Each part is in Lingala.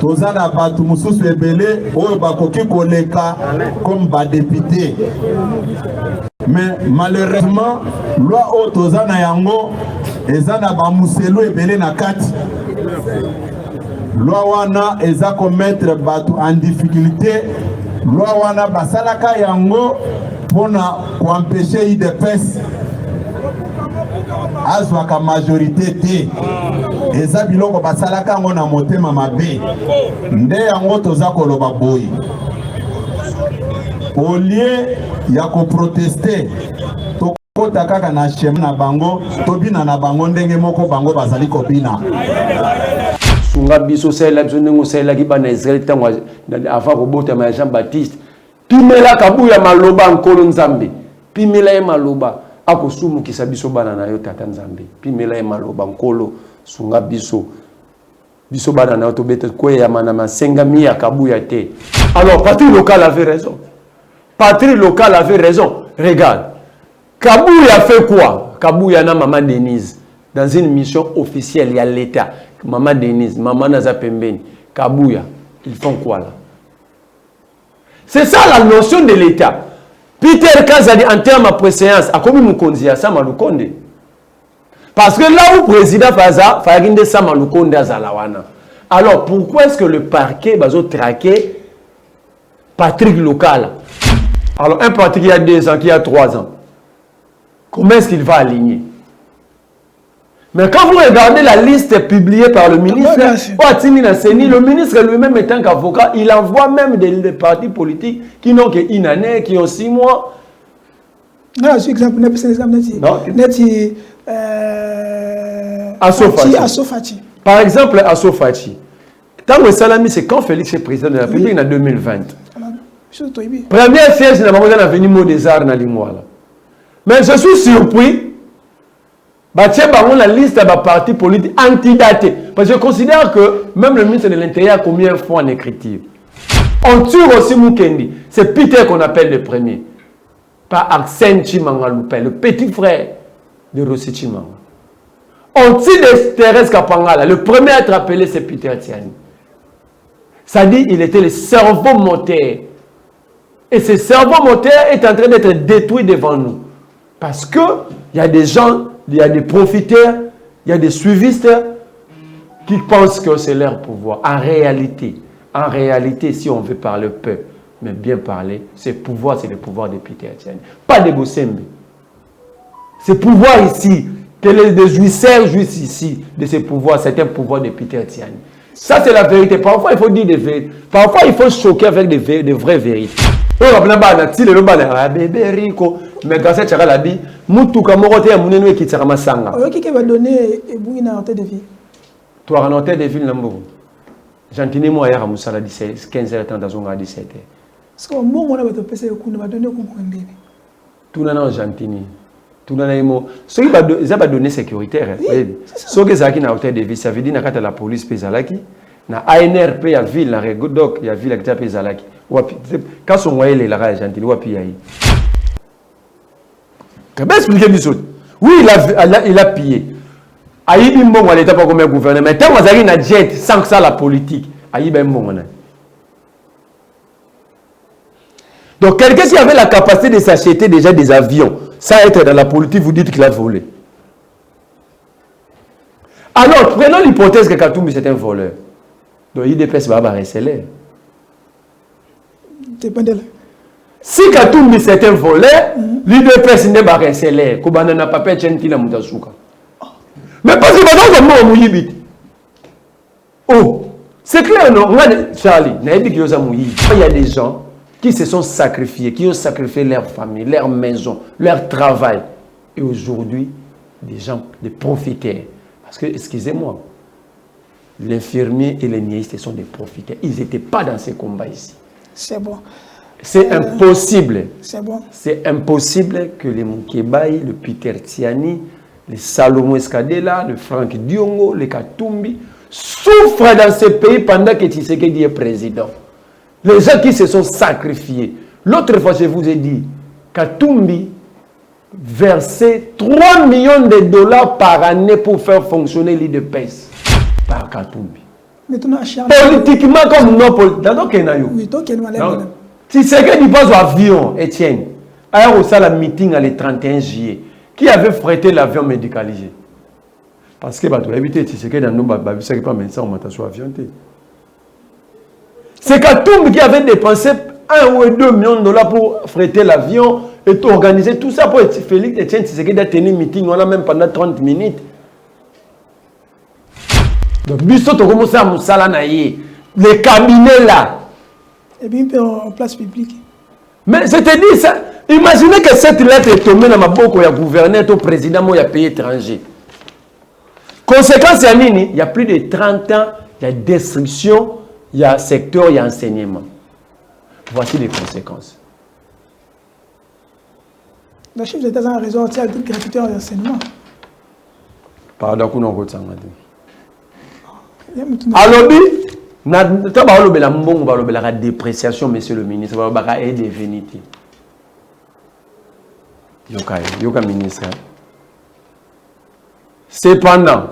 Tozana batu mususu ebele oyo bakoki koleka comme ba député. Mais malheureusement loi o tozana yango ezana ba muselu ebele na kati. Loi wana eza commettre batu en difficulté. Loi wana basalaka yango pona empêcher IDPS azwaka majorité te. Eza biloko basalaka yango na motema mabe. Nde yango toza koloba boyi. Au lieu ya ko protester tokota kaka na chemin na bango tobina na bango ndenge moko bango bazali kobina. Sunga biso sela biso ndenge sela ki bana Israël tango avant robota ma Jean Baptiste pimela kabuya maloba nkolo nzambe pimela e maloba akosumu kisa biso bana na yo tata nzambe pimela e maloba nkolo sunga biso bana na to bete ko ya manama senga mi ya kabuya te. Alors patrie locale avait raison. Patrie locale avait raison. Regarde. Kabuya fait quoi? Kabuya na maman Denise dans une mission officielle, il y a l'État. Maman Denise, maman Naza Pembeni, Kabuya, ils font quoi là? C'est ça la notion de l'État. Peter Kazadi en termes de préséance, a commis Mukonzi à Samalukonde. Parce que là où le président Faza, Faginde Samalukonde à Zalawana. Alors pourquoi est-ce que le parquet va traquer Patrick Local? Alors un Patrick il y a 2 ans, qui a 3 ans. Comment est-ce qu'il va aligner? Mais quand vous regardez la liste publiée par le ministre, le ministre lui-même étant qu'avocat, il envoie même des partis politiques qui n'ont qu'une année, qui ont 6 mois. Non, c'est exemple, Asofati. Par exemple, Asofati. Tant que Salami, c'est quand Félix est président de la République en 2020. Première siège, n'a pas venu mot des arts dans l'Imoala. Mais je suis surpris. On la liste de partis politiques antidatés. Parce que je considère que même le ministre de l'Intérieur a combien de fois en écriture. On tue aussi Mukendi. C'est Peter qu'on appelle le premier. Pas Arsène Chimanga Loupé, le petit frère de Rossi Chimanga. On tue Thérèse Kapangala. Le premier à être appelé, c'est Peter Tiani. Ça dit il était le cerveau moteur. Et ce cerveau moteur est en train d'être détruit devant nous. Parce qu'il y a des gens, il y a des profiteurs, il y a des suivistes qui pensent que c'est leur pouvoir. En réalité, si on veut parler peu, mais bien parler, c'est pouvoir, c'est le pouvoir de Peter Tiani. Pas de Bossembe. Ce pouvoir ici, que les jouisseurs jouissent ici de ce pouvoir, c'est un pouvoir de Peter Tiani. Ça, c'est la vérité. Parfois, il faut dire des vérités. Parfois, il faut choquer avec des vraies vérités. Mais quand c'est la vie, Moutuka Morote a mouné qui t'a masanga. Qui va donner une hôtel de vie? Toi, un hôtel de ville, j'en tenais moi hier à Moussala 15h dans un 17h. Est-ce que bon, on va te passer au coup de donner au comprendre? Tout le monde gentini. Tout le monde. Ceux qui va donner sécuritaire. Ceux qui ont un hôtel de vie, ça veut dire que la police pézalaki. Na ANRP il y a ville la Regodok il y a ville qui t'appelle Zalaki. Quand son moyen est là gentil wapi yayi. Comment expliquer bisou? Oui, il a pillé. Aïe bimbo à l'état pas comme gouvernement. Mais tant que na jet sans que ça la politique. Aïe bimbo on a. Donc quelqu'un qui avait la capacité de s'acheter déjà des avions, sans être dans la politique, vous dites qu'il a volé. Alors prenons l'hypothèse que Katumbi c'est un voleur. Donc IDPS va receler. Si Katumbi c'est un voleur, l'IDPS n'est pas receler. Kobana n'a pas payé Chentila Moutasuka. Mais parce que maintenant on mouillibit. Oh, c'est clair non? Charlie, il y a des gens qui se sont sacrifiés, qui ont sacrifié leur famille, leur maison, leur travail. Et aujourd'hui, des gens, des profiteurs. Parce que, excusez-moi, l'infirmier et les niaïstes sont des profiteurs. Ils n'étaient pas dans ces combats ici. C'est bon. C'est impossible. C'est bon. C'est impossible que les Moukébaï, le Peter Tiani, les Salomon Escadela, le Franck Diongo, les Katumbi souffrent dans ce pays pendant que Tshisekedi est président. Les gens qui se sont sacrifiés. L'autre fois, je vous ai dit, Katumbi versait 3 millions de dollars par année pour faire fonctionner l'IDPS. Par Katumbi. Politiquement comme non politique. Oui, donc si c'est que tu passes avion, Etienne, alors au la meeting le 31 juillet, qui avait frété l'avion médicalisé? Parce que tu as évité, si c'est que dans nos babis, c'est pas maintenant on m'a sur avion. C'est Katoum qui avait dépensé 1 ou 2 millions de dollars pour fréter l'avion et tout organiser tout ça pour Félix Etienne, si c'est que tenir meeting, on a même pendant 30 minutes. Donc, biso to commence à musala naïe. Les cabinets là. Et bien, en place publique. Mais je te dis ça. Imaginez que cette lettre est tombée dans ma bouche, il y a gouverneur, au président, il y a pays étranger. Conséquence, il y a plus de 30 ans, il y a destruction, il y a secteur, il y a enseignement. Voici les conséquences. Le chef d'État a raison de gratuité en enseignement. Pardon, qu'on a retenu. Alobi, la dépréciation, monsieur le ministre, va aider Véniti. Yoka ministre. Cependant,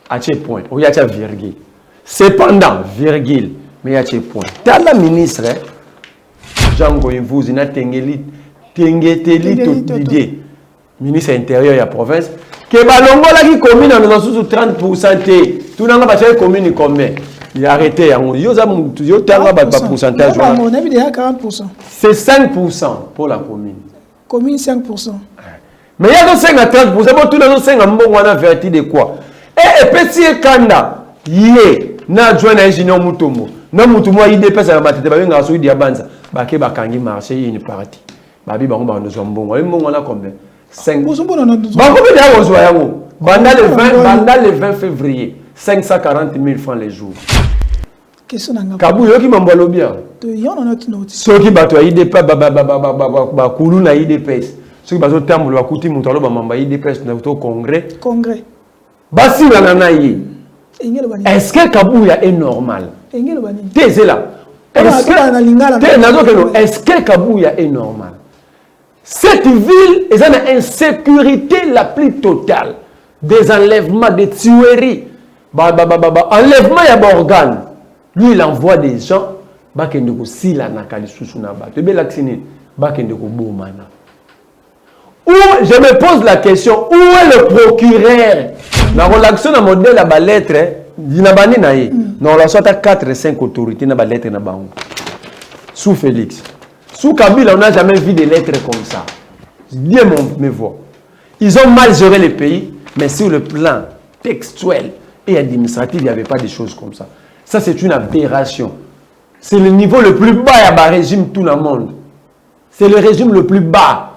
à ce point, il y a une virgule. Cependant, virgule, mais il y a un point. Dans la ministre, Django vous il a Tengeli l'idée. Ministre intérieur de la province, que Balongo là qui commune dans 30%, tout le monde va commune combien? Il a arrêté. Il y a un pourcentage. On a vu déjà 40%. C'est 5% pour la commune. Commune 5%. Mais il y a 5 à 30%, tout le monde 5 à on a verti de quoi? Et petit Kanda, yé, na joint ingénieur Mutomo. Non Mutomo, il dépasse la batterie, il y a un souci diabanza. Baké Bakangi marché, il y a une partie. Babi Bango Bango Zombon. On a combien? 5. Pendant le 20 février, 540 000 francs les jours. Kabou yo ki mambalo bien. Ceux qui battent IDP, Bakoulou na IDPS. Ceux qui battent Tamboul, Bakouti Moutalo, Bamamba IDPS, na au congrès. Congrès. Basi Nananaï. Est-ce que Kabou est normal? T'es là. Est-ce que Kabou est normal? Cette ville est une insécurité la plus totale. Des enlèvements, des tueries. Enlèvement, il y a des organes. Lui, il envoie des gens. Où je me pose la question, où est le procureur? La relation dans le modèle de la lettre, il y a a 4 et 5 autorités dans la lettre. Sous Félix. Sous Kabila, on n'a jamais vu des lettres comme ça. Bien mes voix. Ils ont mal géré le pays, mais sur le plan textuel et administratif, il n'y avait pas de choses comme ça. Ça, c'est une aberration. C'est le niveau le plus bas à bas régime tout le monde. C'est le régime le plus bas.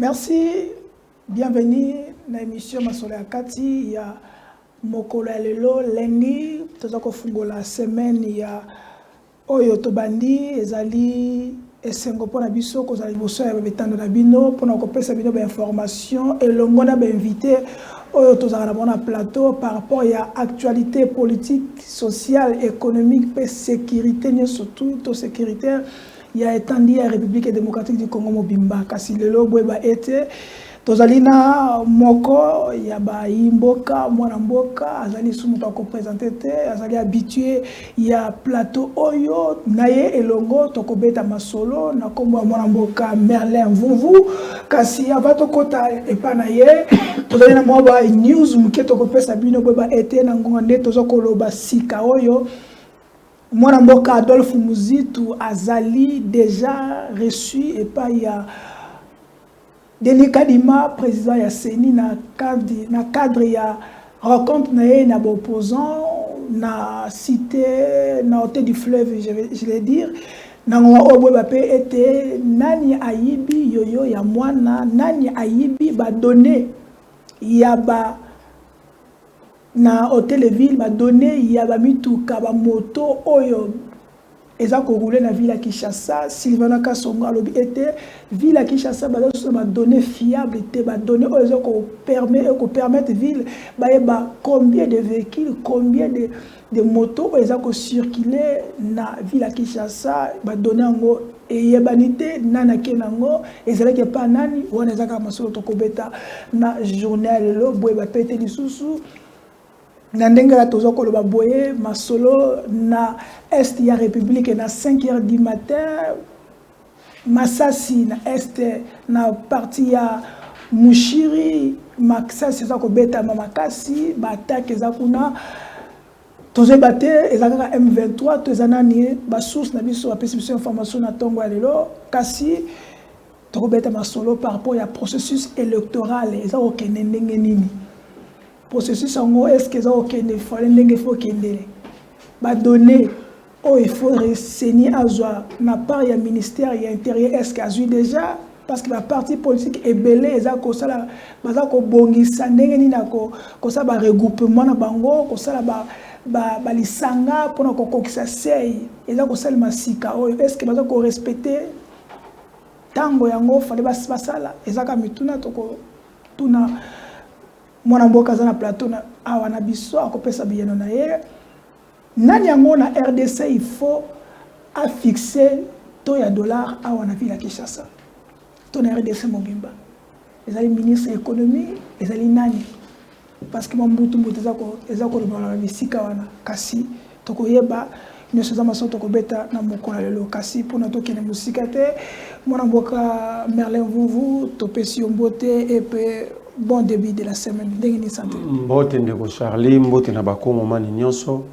Merci, bienvenue dans l'émission Masole Akati. Il y a Mokolo Lelo, lundi, tout la semaine, il y a Oyo Tobandi, Ezali, Esengo pour la biso, qu'on a bossé avec le temps de la bino, pour nous couper sa bino d'informations, et l'on a invité Oyo Tozarabona plateau par rapport à l'actualité politique, sociale, économique, et sécurité, surtout sécuritaire. Il y a étendu la République démocratique du Congo Mobimba. Kasi lelo boeba été tozalina moko ya ba imboka mwana mboka azali sumuta ko présenter azali habitué ya plateau oyo naye elongo tokobeta masolo na kombo mwana mboka Merlin Mvumvu kasi abato kota epanaye tozalina mo ba news muketo ko pesa bino boeba été na ngonga nde tozokoloba sika oyo Mwana mboka Adolphe Muzitu azali déjà reçu et pas il y a Denis Kadima président ya CENI na cadre ya rencontre na opposant na cité na hôtel du fleuve je vais dire na ngwa obwe pe était nani ayibi yoyo ya mwana nani ayibi ba donné ya ba na hôtel ville ba donné ya ba mituka ba moto oyo eza ko rouler na ville à Kinshasa. Sylvain Kasongo alobi était ville à Kinshasa ba donné fiable te ba donné oyo ko permettre ville ba combien de véhicules, combien de motos oyo ko circuler na ville à Kinshasa ba donné ngo et yebanité nana kenango ezalaki pa nani wana ezaka masolo to kobeta na journal lo boye ba pété lisusu na ndenge la tozo ko ba boye masolo na est ya république na 5h du matin Masasi na est na parti ya Mushiri Maxasi za ko beta mamakasi ba attaque za kuna tozo baté ezaka M23 to zanani ba source na biso apesi biso information na tongo alelo kasi to beta masolo par rapport ya processus électoral ezako kenende nini processus en est-ce que ça okende fallait ndenge faut kende ba donner oh il faut renseigner azwa na part ya ministère ya intérieur est-ce que azui déjà parce que la partie politique est belé ezako sala bazako bongisa ndenge ni nako ko sa ba regroupement na bango ko sala ba lisanga pona ko kokisa sei ezako sala masika oh est-ce que bazako respecter tango yango fallait basala ezaka mituna to ko tuna mwana mboka za na plateau na awana biso akopesa biyeno na ye nani yango na RDC il faut affixer to ya dollar awana ville à Kinshasa to na RDC mobimba ezali ministre économie ezali nani parce que mambutu mbutu ezako na bisika wana kasi to koyeba nyonso za maso to kobeta na mokola lelo kasi pona to kene musika te mwana mboka Merlin Vuvu to pesi mbote et puis bon début de la semaine. Mbote ndeko Charlie, mbote na bakongo mani nyonso,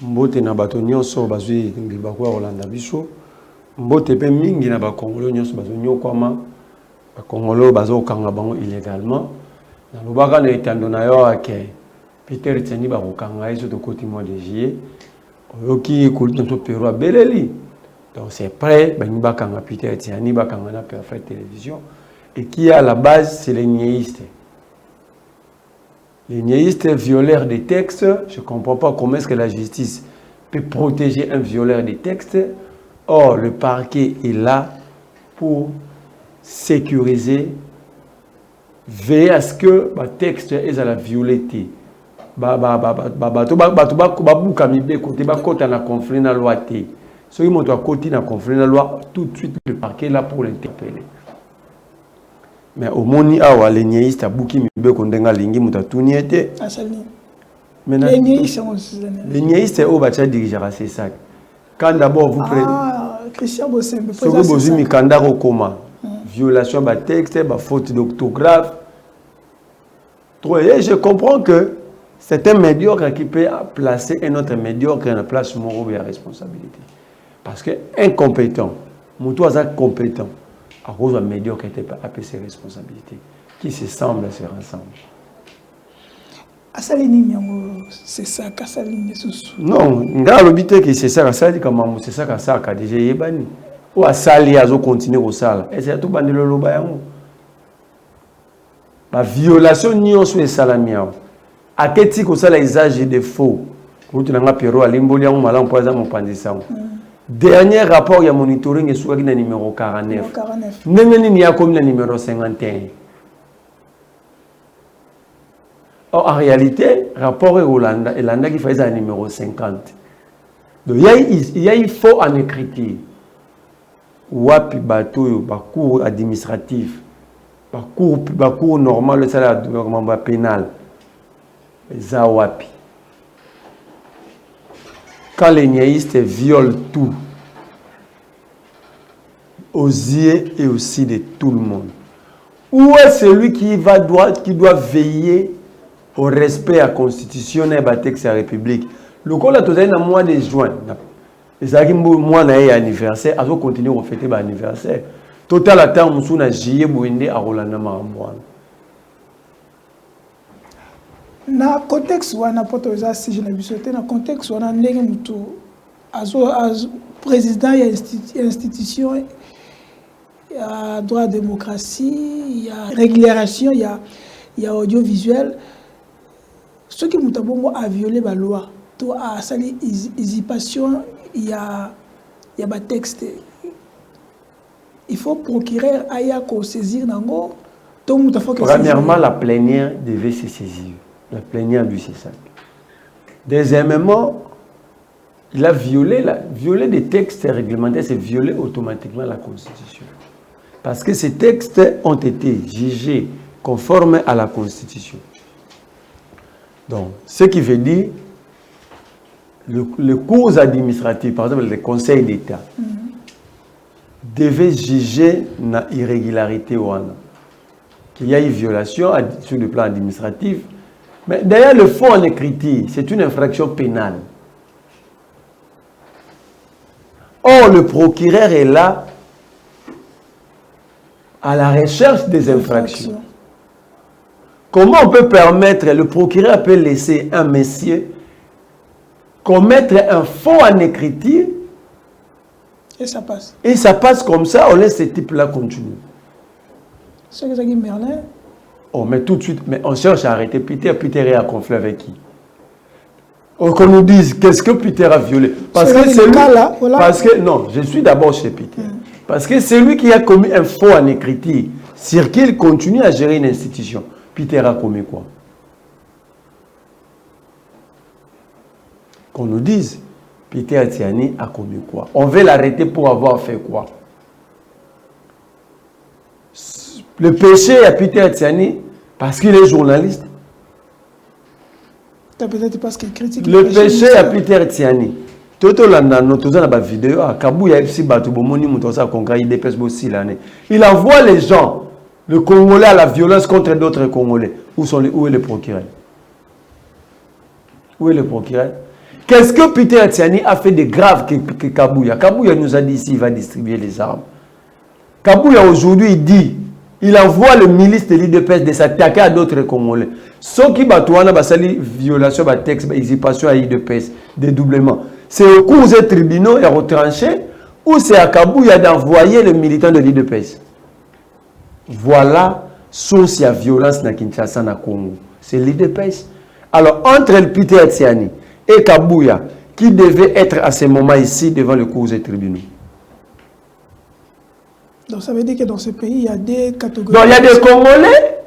mbote na bato nyonso bazwi ngibako ya Rolanda biso, mbote pe mingi na bakongolo nyonso bazo nyokwama, bakongolo bazo kanga bango illégalement. Na lobaka na etando na yo ake Peter Tseni bakokanga eso to koti mois de juillet. Oyoki kulito to pero abeleli. Donc c'est prêt, bani bakanga Peter Tseni bakanga na Perfect Télévision. Et qui à la base, c'est les niéistes. Les niéistes violèrent des textes. Je ne comprends pas comment est-ce que la justice peut protéger un violeur des textes. Or, le parquet est là pour sécuriser, veiller à ce que le texte est à la violeté. Si on a côté dans conflit la loi, tout de suite le parquet est là pour l'interpeller. Mais au moni awa les niéistes abuki mibe kondenga lingi mutatuni ete les niéistes au bacha dirigera c'est ça quand d'abord vous prenez Christian Bosembe ce que vous mi kanda koma violation ba texte ba faute d'orthographe trop et je comprends que c'est un médiocre qui peut placer un autre médiocre à la place morale et à responsabilité parce que incompétent mutu aza compétent à cause d'un médiocre qui était appelé ses responsabilités, qui se semblent à se rassemblent. C'est ça, non, c'est ça, c'est ça, ça, déjà yebani. Ou à sali, à continuer au sale. Et c'est tout bandé le lobayango. La violation n'y a pas de salamiao. À quel titre ça l'usage de faux? Quand tu n'as pas Pierrot à l'imbolia, on m'a l'empoisé mon pandissan. Dernier rapport, il y a monitoring et soit le numéro 49. Il y a comme le numéro 51. Or, en réalité, rapport Rolanda, et l'anda qui faisait le numéro 50. Donc, il y a faux en écriture. Wapi bateau, parcours administratif, parcours normal, le salaire pénal. Zawapi. Quand les niaïstes violent tout, aux yeux et aussi de tout le monde, où est celui qui doit veiller au respect à la Constitution et à la texte de la République? Le coup là, dans le mois de juin, les agimbo mois d'anniversaire, à continuer à fêter l'anniversaire. Total attend nous na juillet boende à Rolanda Maramboan. Na contexte wana poto za si je na bisoté na contexte wana ndenge mutu azo président ya institution ya droit de démocratie ya régulation ya audiovisuel ceux qui m'ont a violé la loi, toi à sali usurpation, il y a des textes. Il faut procurer aya ko saisir nango. Premièrement, la plénière devait se saisir. La plénière lui c'est ça. Deuxièmement, il a violé des textes réglementaires, c'est violer automatiquement la Constitution. Parce que ces textes ont été jugés conformes à la Constitution. Donc, ce qui veut dire, le cours administratif, par exemple le Conseil d'État, devait juger une irrégularité ou qu'il y a une violation sur le plan administratif. Mais d'ailleurs, le faux en écriture, c'est une infraction pénale. Or, le procureur est là à la recherche des infractions. Comment on peut permettre, le procureur peut laisser un monsieur commettre un faux en écriture et ça passe. Et ça passe comme ça, on laisse ce type-là continuer. C'est ce que dit Merlin. Oh, mais tout de suite, mais on cherche à arrêter Peter. Peter est à conflit avec qui? Qu'on nous dise qu'est-ce que Peter a violé. Parce que c'est lui. Là, voilà. Parce que non, je suis d'abord chez Peter. Parce que c'est lui qui a commis un faux en écriture. C'est qu'il continue à gérer une institution. Peter a commis quoi? Qu'on nous dise, Peter Tiani a commis quoi? On veut l'arrêter pour avoir fait quoi? Le péché à Peter Tiani, parce qu'il est journaliste. Peut-être parce qu'il critique le péché à Peter Tiani. Il envoie les gens, le Congolais, à la violence contre d'autres Congolais. Où est le procureur? Où est le procureur? Qu'est-ce que Peter Tiani a fait de grave que Kabouya? Kabouya nous a dit ici, il va distribuer les armes. Kabouya aujourd'hui, il dit, il envoie le milice de l'IDPS de s'attaquer à d'autres Congolais. Ce qui batouana basali violation de texte, usurpation à l'IDPS, dédoublement. C'est au cours des tribunaux et retranché ou c'est à Kabouya d'envoyer le militant de l'IDPS. Voilà source à violence na Kinshasa na Congo. C'est l'IDPS. Alors entre le Peter Tiani et Kabouya, qui devait être à ce moment ici devant le cours des tribunaux. Donc ça veut dire que dans ce pays, il y a des catégories. Donc il y a des Congolais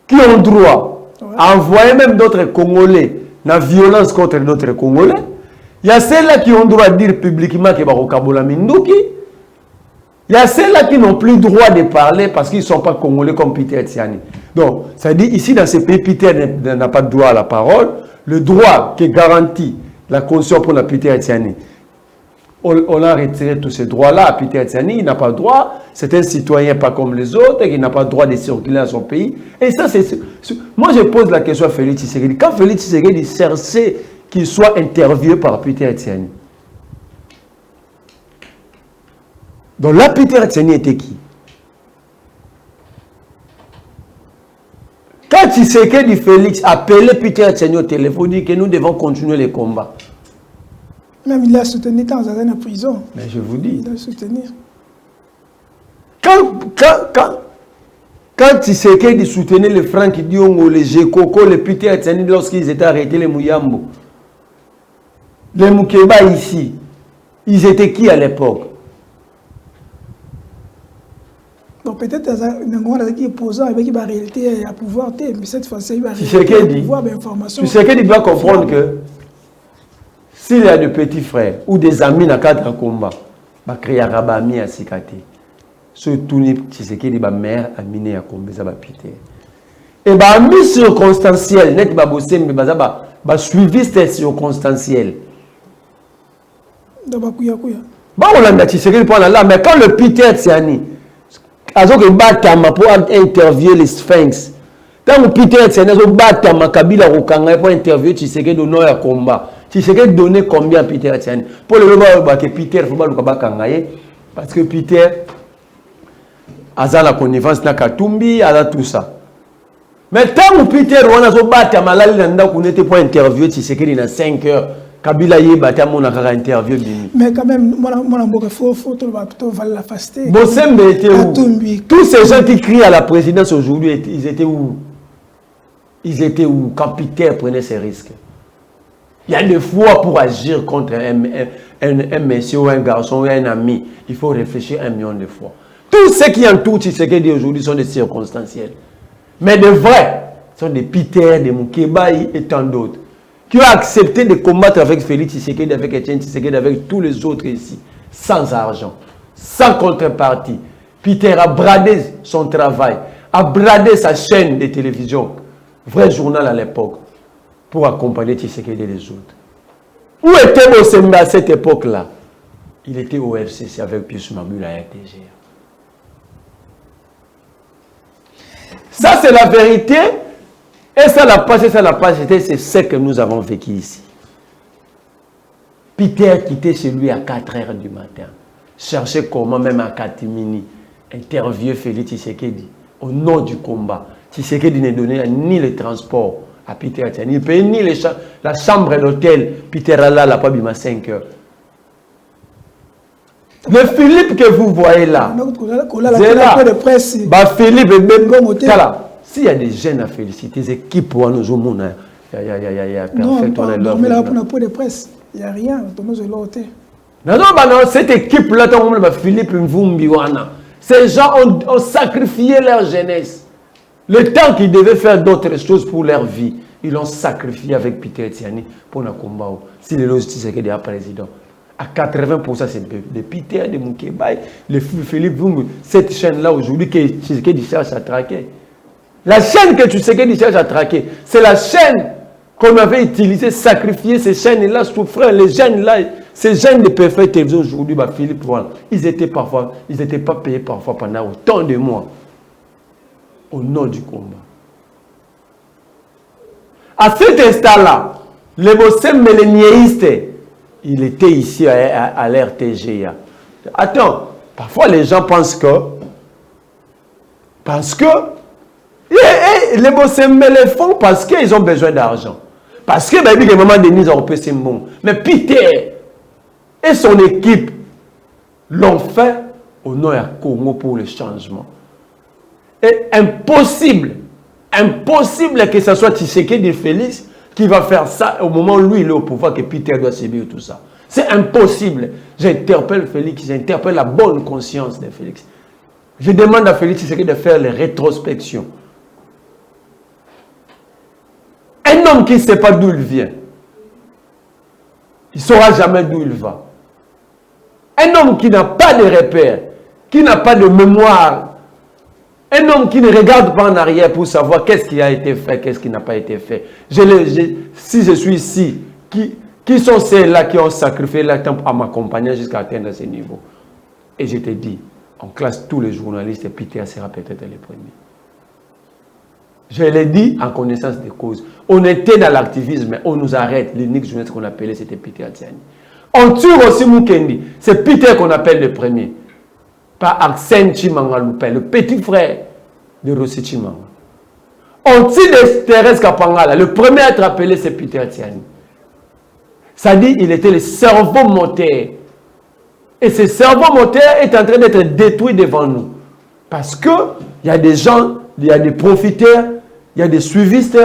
qui ont droit à envoyer même d'autres Congolais dans la violence contre d'autres Congolais. Il y a ceux-là qui ont droit de dire publiquement que Barokabola Minduki. Il y a ceux-là qui n'ont plus droit de parler parce qu'ils ne sont pas Congolais comme Peter Tiani. Donc, ça dit ici dans ce pays, Peter n'a pas de droit à la parole. Le droit qui garantit la Constitution pour la Peter Tiani. On a retiré tous ces droits-là à Peter Tiani. Il n'a pas le droit. C'est un citoyen pas comme les autres. Il n'a pas le droit de circuler dans son pays. Et ça, c'est... Moi, je pose la question à Félix Tshisekedi. Quand Félix Tshisekedi cherchait qu'il soit interviewé par Peter Tiani. Donc là, Peter Tiani était qui? Quand Tshisekedi Félix appelait Peter Tiani au téléphone, il dit que nous devons continuer les combats. Même il a soutenu quand il était en prison. Mais je vous dis. Il a soutenu. Quand Tshisekedi soutenait les Franck Diongo, les Gekoko, les Peter Tiani lorsqu'ils étaient arrêtés, les Mouyambo, les Moukeba ici, ils étaient qui à l'époque? Donc peut-être qu'il est opposant avec la réalité à pouvoir, mais cette fois-ci, il va pouvoir d'information. Tshisekedi doit comprendre que s'il y a des petits frères ou des amis dans le cadre de combat, il va créer un rabami à Sikati. Surtout, Tshisekedi va mère à miner à combat, ça va piter. Et bah mis circonstanciel, net ba bossé, mais bah suivi circonstanciel. Donc bah on l'a Tshisekedi pour là, mais quand le Peter Tiani azoke batama pour interviewer les Sphinx. Tant que Peter Tiani azoke batama Kabila Rukanga pour interviewer Tshisekedi d'honneur à combat. Tshisekedi donné combien à Peter Tiani? Pour le moment que Peter faut pas le Kangaye parce que Peter a la connivence na Katumbi, a tout ça. Mais tant que Peter on a batama là il n'a pas pour interviewer Tshisekedi dans 5 heures. Kabila y batama on a interview bini. Mais quand même moi faut plutôt la faster. Bossembe était où? Tous ces gens qui crient à la présidence aujourd'hui, ils étaient où? Ils étaient où quand Peter prenait ses risques? Il y a des fois pour agir contre un monsieur ou un garçon ou un ami, il faut réfléchir 1 million de fois. Tout ce qui entoure Tshisekedi aujourd'hui sont des circonstanciels. Mais de vrais sont des Peter, des Mukebai et tant d'autres qui ont accepté de combattre avec Félix Tshisekedi, avec Etienne Tshisekedi, avec tous les autres ici, sans argent, sans contrepartie. Peter a bradé son travail, a bradé sa chaîne de télévision, vrai journal à l'époque, pour accompagner Tshisekedi et les autres. Où était Bosembe à cette époque-là? Il était au FCC avec Pius Mamula à RTG. Ça, c'est la vérité. Et ça l'a passé, c'est ce que nous avons vécu ici. Peter quittait chez lui à 4 h du matin. Cherchait comment, même à Katimini, interviewer Félix Tshisekedi au nom du combat. Tshisekedi ne donnait ni le transport à Peter Tiani, il payait ni la chambre d'hôtel. Peter Allah l'a pas bimé à 5 h. Le Philippe que vous voyez là, c'est là. Bah Philippe s'il y a des jeunes à féliciter, des équipes pour nous, il y a parfait. Non, mais là, pour la peau de presse, il n'y a rien. Non, cette équipe-là, Philippe Mvumbiwana, ces gens ont sacrifié leur jeunesse. Le temps qu'ils devaient faire d'autres choses pour leur vie, ils l'ont sacrifié avec Peter Tiani pour le combat. Si le logistique est déjà président. À 80%, c'est de Peter, de Mukebai, de Philippe Vumbi. Cette chaîne-là, aujourd'hui, que Tshisekedi cherche à traquer. La chaîne que Tshisekedi cherche à traquer, c'est la chaîne qu'on avait utilisée, sacrifiée. Ces chaînes-là souffraient. Les jeunes-là, ces jeunes de Perfect Télévision aujourd'hui, bah, Philippe, voilà, ils n'étaient pas payés parfois pendant autant de mois. Au nom du combat. À cet instant-là, le Bossem Méléniéiste, il était ici à l'RTGA. Attends, parfois les gens pensent que les Bossem le font parce qu'ils ont besoin d'argent. Parce que, à un moment donné, ils ont repéré bon. Mais Peter et son équipe l'ont fait au nom de Congo pour le changement. Et impossible que ce soit Tshisekedi Félix qui va faire ça au moment où lui il est au pouvoir, que Peter doit subir tout ça. C'est impossible. J'interpelle Félix, j'interpelle la bonne conscience de Félix. Je demande à Félix Tshisekedi de faire les rétrospections. Un homme qui ne sait pas d'où il vient, il ne saura jamais d'où il va. Un homme qui n'a pas de repères, qui n'a pas de mémoire, un homme qui ne regarde pas en arrière pour savoir qu'est-ce qui a été fait, qu'est-ce qui n'a pas été fait. Si je suis ici, qui sont ceux-là qui ont sacrifié leur temps à m'accompagner jusqu'à atteindre ce niveau? Et je te dis, on classe tous les journalistes et Peter sera peut-être le premier. Je l'ai dit en connaissance de cause. On était dans l'activisme, mais on nous arrête. L'unique journaliste qu'on appelait, c'était Peter Tiani. On tue aussi Mukendi. C'est Peter qu'on appelle le premier. Par Arsène Chimangaloupe, le petit frère de Rossi Chimanga. On tue de Thérèse Kapangala. Le premier à être appelé, c'est Peter Tiani. Ça dit, il était le cerveau moteur. Et ce cerveau moteur est en train d'être détruit devant nous. Parce qu'il y a des gens, il y a des profiteurs, il y a des suivistes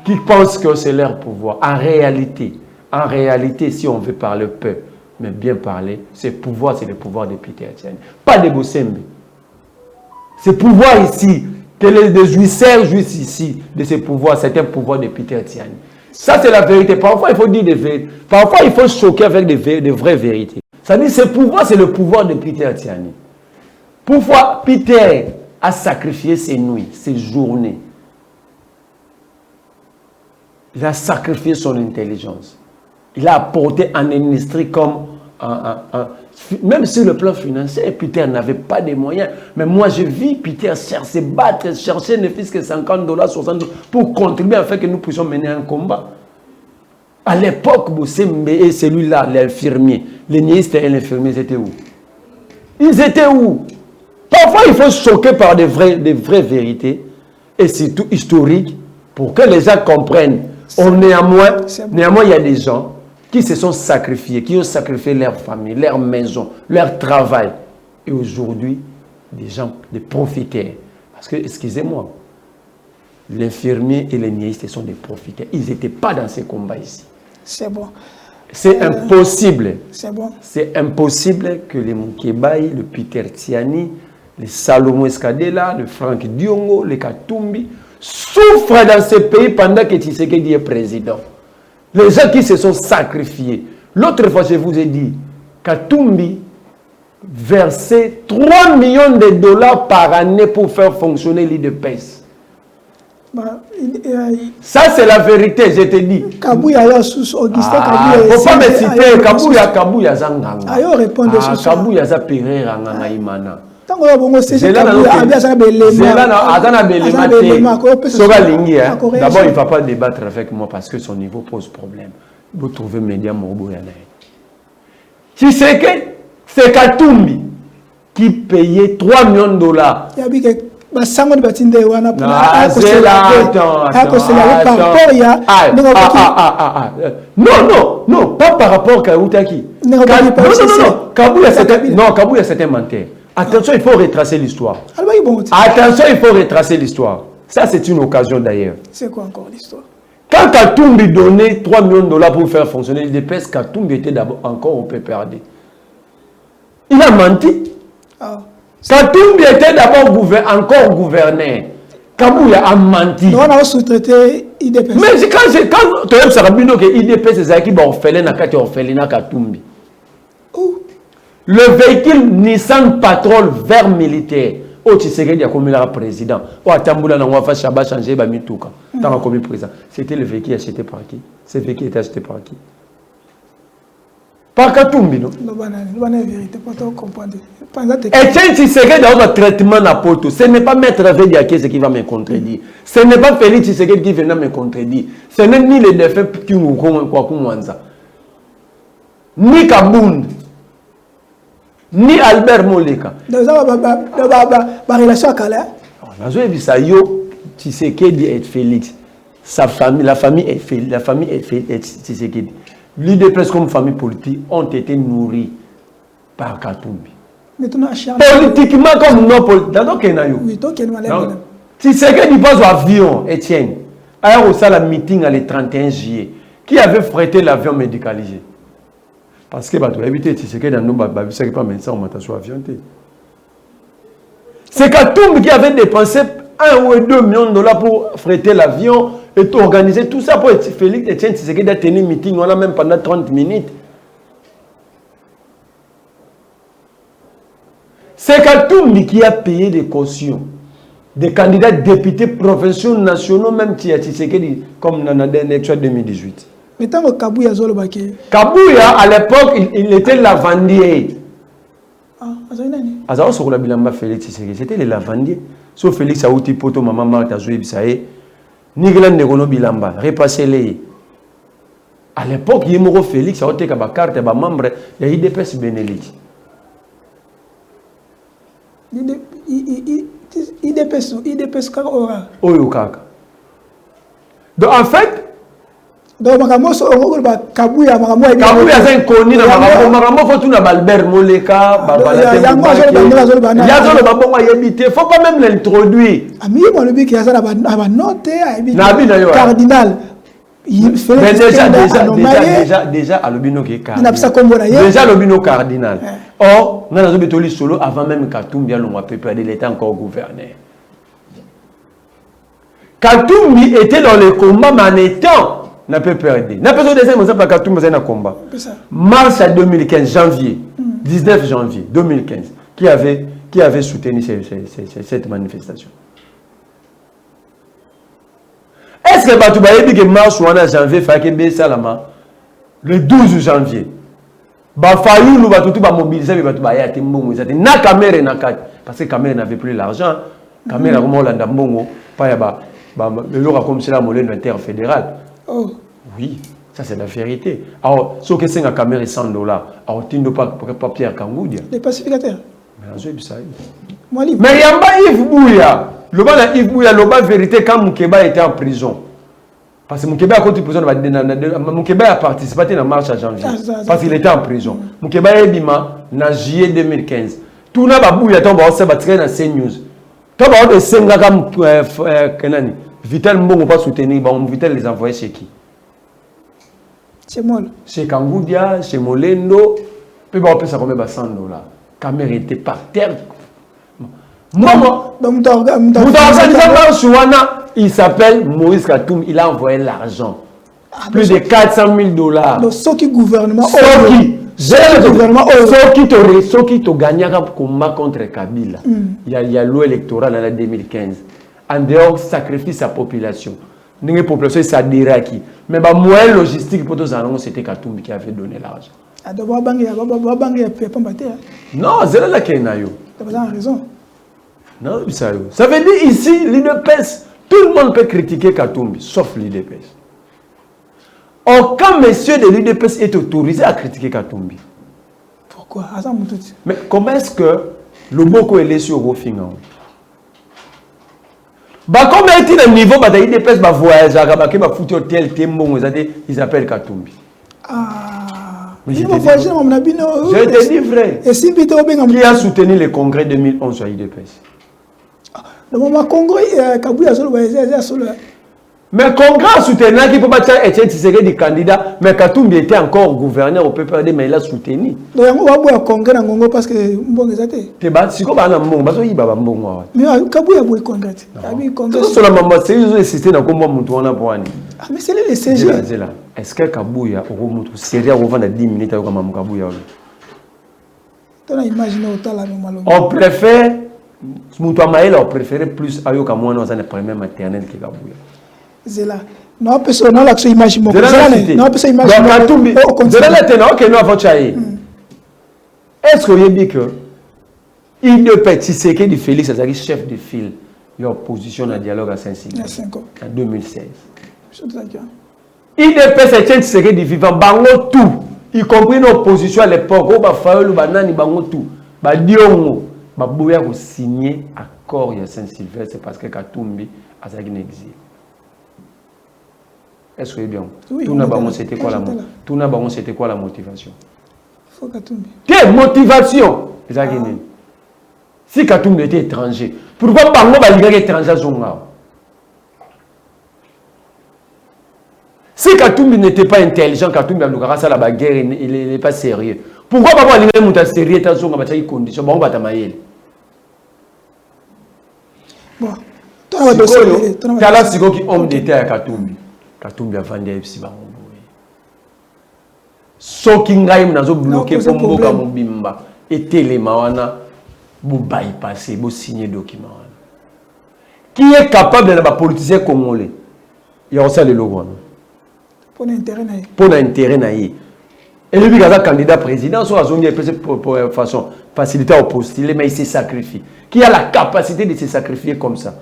qui pensent que c'est leur pouvoir. En réalité, si on veut parler peu, mais bien parler, ce pouvoir, c'est le pouvoir de Peter Tiani. Pas de Bosembe. Ce pouvoir ici, que les jouisseurs jouissent ici de ce pouvoir, c'est un pouvoir de Peter Tiani. Ça, c'est la vérité. Parfois, il faut dire des vérités. Parfois, il faut choquer avec des vraies vérités. Ça dit, ce pouvoir, c'est le pouvoir de Peter Tiani. Pourquoi Peter a sacrifié ses nuits, ses journées? Il a sacrifié son intelligence. Il a apporté en industrie comme même sur le plan financier, Peter n'avait pas de moyens. Mais moi, je vis Peter chercher, battre, chercher ne fût-ce que $50, $60 pour contribuer à faire que nous puissions mener un combat. À l'époque, Bosembe et celui-là, l'infirmier, les niéistes et l'infirmier, ils étaient où? Ils étaient où? Parfois, il faut choquer par des vraies vérités, et surtout historiques, pour que les gens comprennent. Néanmoins, il y a des gens qui se sont sacrifiés, qui ont sacrifié leur famille, leur maison, leur travail. Et aujourd'hui, des gens, des profiteurs. Parce que, excusez-moi, l'infirmier et les niaïstes sont des profiteurs. Ils n'étaient pas dans ces combats ici. C'est bon. C'est impossible. C'est bon. C'est impossible que les Mukebai, le Peter Tiani, les Salomon Escadela, le Franck Diongo, les Katumbi souffrent dans ce pays pendant que Tshisekedi est président. Les gens qui se sont sacrifiés. L'autre fois, je vous ai dit, Katumbi versait 3 millions de dollars par année pour faire fonctionner l'IDPS. Ça, c'est la vérité, je te dis. Kabouya, Augustin Kabouya. Faut pas me citer Kabouya Zanganga. Ayo répondre sur ça. Kabouya Zapirera Nganga Imana. Tant que bongo c'est Kabouya Abia Zabelema. D'abord, il ne va pas débattre avec moi parce que son niveau pose problème. Vous trouvez média Morbo Yanaï. Tu sais que c'est Katumbi qui payait 3 millions de dollars. Basango de batinde wana pour non, pas par rapport à Kaoutaki. Non, Kabouya c'était un menteur. Attention, il faut retracer l'histoire. Attention, il faut retracer l'histoire. Ça, c'est une occasion d'ailleurs. C'est quoi encore l'histoire? Quand Katumbi donnait 3 millions de dollars pour faire fonctionner les DPS, Katumbi était d'abord encore au PPRD. Il a menti. Katumbi était d'abord encore gouverneur. Kabouya a menti. On a sous-traité IDPS. Mais quand tu as dit que IDPS c'est qui va orphelin na kati orphelin Katumbi. Le véhicule Nissan Patrol vert militaire. Oh, Tshisekedi a commis le président. Oh, Tambula n'a pas changé ba mituka. Tant a commis président. C'était le véhicule acheté par qui? Ce véhicule était acheté par qui? Par Katumbi, non? Et tiens, Tshisekedi a un traitement à poto. Ce n'est pas Maître Vediaké qui va me contredire. Ce n'est pas Félix Tshisekedi qui vient me contredire. Ce n'est ni les défunts qui nous Kwakumwanza, ni Kabound, ni Albert Moleka. Dans la relation à Kala. Tshisekedi est Félix. Sa famille, la famille est Tshisekedi. L'IDPS comme famille politique ont été nourris par Katumbi. Politiquement comme non politiquement. Tshisekedi passe au avion, Etienne. Alors, ça, la meeting le 31 juillet. Qui avait frété l'avion médicalisé? Parce que tu as évité Tshisekedi dans nos babis, pas maintenant, on m'a sur l'avion. C'est Katumbi qui avait dépensé 1 ou 2 millions de dollars pour fréter l'avion et organiser tout ça pour Félix Etienne Tshisekedi a tenu un meeting, on a même pendant 30 minutes. C'est Katumbi qui a payé des cautions des candidats députés provinciaux nationaux, même Tshisekedi, comme dans la dernière élection 2018. Mais tant que Kabouya Kabouya, à l'époque, il était lavandier. C'était les lavandiers. Sauf Félix Aouti Poto, maman Martha Zoué Bissaé, Niglan Negono Bilamba, repassez-les. À l'époque, il y a Félix Aouti Kabakarte, il y a membre, il y a IDPS Beneliti. IDPS Kaka. Oyokaka. Donc en fait, donc Kabouya c'est inconnu na Magambo faut tout na Albert Moleka faut pas même l'introduire. Ami moi le bic ya noté cardinal. Déjà à l'obino qui est cardinal. Déjà l'obino cardinal. Or, nous avons betoli solo avant même Katumbi a l'on il était encore gouverneur. Katumbi était dans le combat, mais en étant n'a pas perdu. N'a pas besoin de dire que Katumbi est dans le combat. Mars 2015, janvier, 19 janvier 2015, qui avait soutenu cette manifestation. Est-ce que Batouba a dit que mars ou en janvier, le 12 janvier, Bafayou nous va tout mobiliser, na caméra na carte parce que caméra n'avait plus l'argent. Caméra comme Hollande Mbongo, pas le lora comme c'est la molène interfédérale. Oh. Oui, ça c'est la vérité. Alors, ce que c'est une caméra $100, alors tu ne pas Pierre Kangoudia. Les pacificateurs. Mais il y a pas Yves Bouya. Le bas de Yves Bouya, le bas vérité quand Moukeba était en prison. Parce que Moukeba a continué prison, Moukeba a participé à la marche à janvier. Parce qu'il était en prison. Moukeba est bima en juillet 2015. Tout le monde a Bouya, on va se battre dans CNews. Tu vas voir de Senga comme Vital Mbongo pas soutenir, bon, Vital les envoyer chez qui? Chez moi. Chez Kangoudia, chez Molendo, puis on peut ça combien $100. Caméra était par terre. Il s'appelle Moïse Katoum, il a envoyé l'argent. Plus de $400,000. Donc, ce qui gouvernement. Ceux qui ont gagné un combat contre Kabila, il y a l'eau électorale en 2015. En dehors, sacrifice sa population. La population s'adhérait à qui? Mais le moyen logistique pour tous les c'était Katoum qui avait donné l'argent. Non, c'est là qu'il y a raison. Non, ça veut dire ici, l'UDPS, tout le monde peut critiquer Katoumbi, sauf l'UDPS. Aucun monsieur de l'UDPS est autorisé à critiquer Katoumbi. Pourquoi? Mais comment est-ce que le Boko est laissé au Rofingan? Comment est-il à niveau de l'UDPS va voyager, va foutre hôtel, ils appellent Katoumbi. J'ai été livré. Qui a soutenu le congrès 2011 à l'UDPS? Mais le congrès a soutenu qui peut pas être des candidats, mais Katoumbi était encore gouverneur au PPRD, mais il a soutenu. Donc, il y a un congrès parce que si vous avez un bon, mais Kabouya congrès. Mais c'est le CG. Est-ce que Kabouya est sérieux avant 10 minutes avec Kabouya? On préfère, on préfère plus Ayoka Mouana dans le premier maternel que Kabouya. C'est là. Non, personne n'a l'accès image. Non, personne image. Est-ce que vous dit que il ne peut pas que du Félix Azari, chef de file, il y a opposition à dialogue à Saint-Cyr en 2016. Il ne peut pas que du vivant, bango tout, y compris nos oppositions à l'époque, au Bafaol, Banani, bango tout, Badiongo, Babouya a signé accord à Saint-Sylvestre parce que Katoumbi a signé un exil. Est-ce que c'est bien? Oui, c'était quoi la motivation? Katoumbi. Quelle motivation? Si Katoumbi était étranger, pourquoi Bango va livrer étranger à Zonga? Si Katoumbi n'était pas intelligent, Katoumbi a ça la bagarre, il n'est pas sérieux. Pourquoi Bango va livrer mon sérieux à Zonga? Il y a des conditions. Bango va t'amailler. Bon. Tu as là, c'est qui homme d'État à Katoumbi. Katoumbi a vendu FC Bango. So kingai mnazo bloqué pour mboka mobimba et télémawana vous bypasser vous signer document. Qui est capable de la politicien congolais? Il y a aussi le logo. Pour l'intérêt naïe. Pour l'intérêt naïe. Et lui, il a candidat président, soit pour façon faciliter à postuler, mais il se sacrifie. Qui a la capacité de se sacrifier comme ça?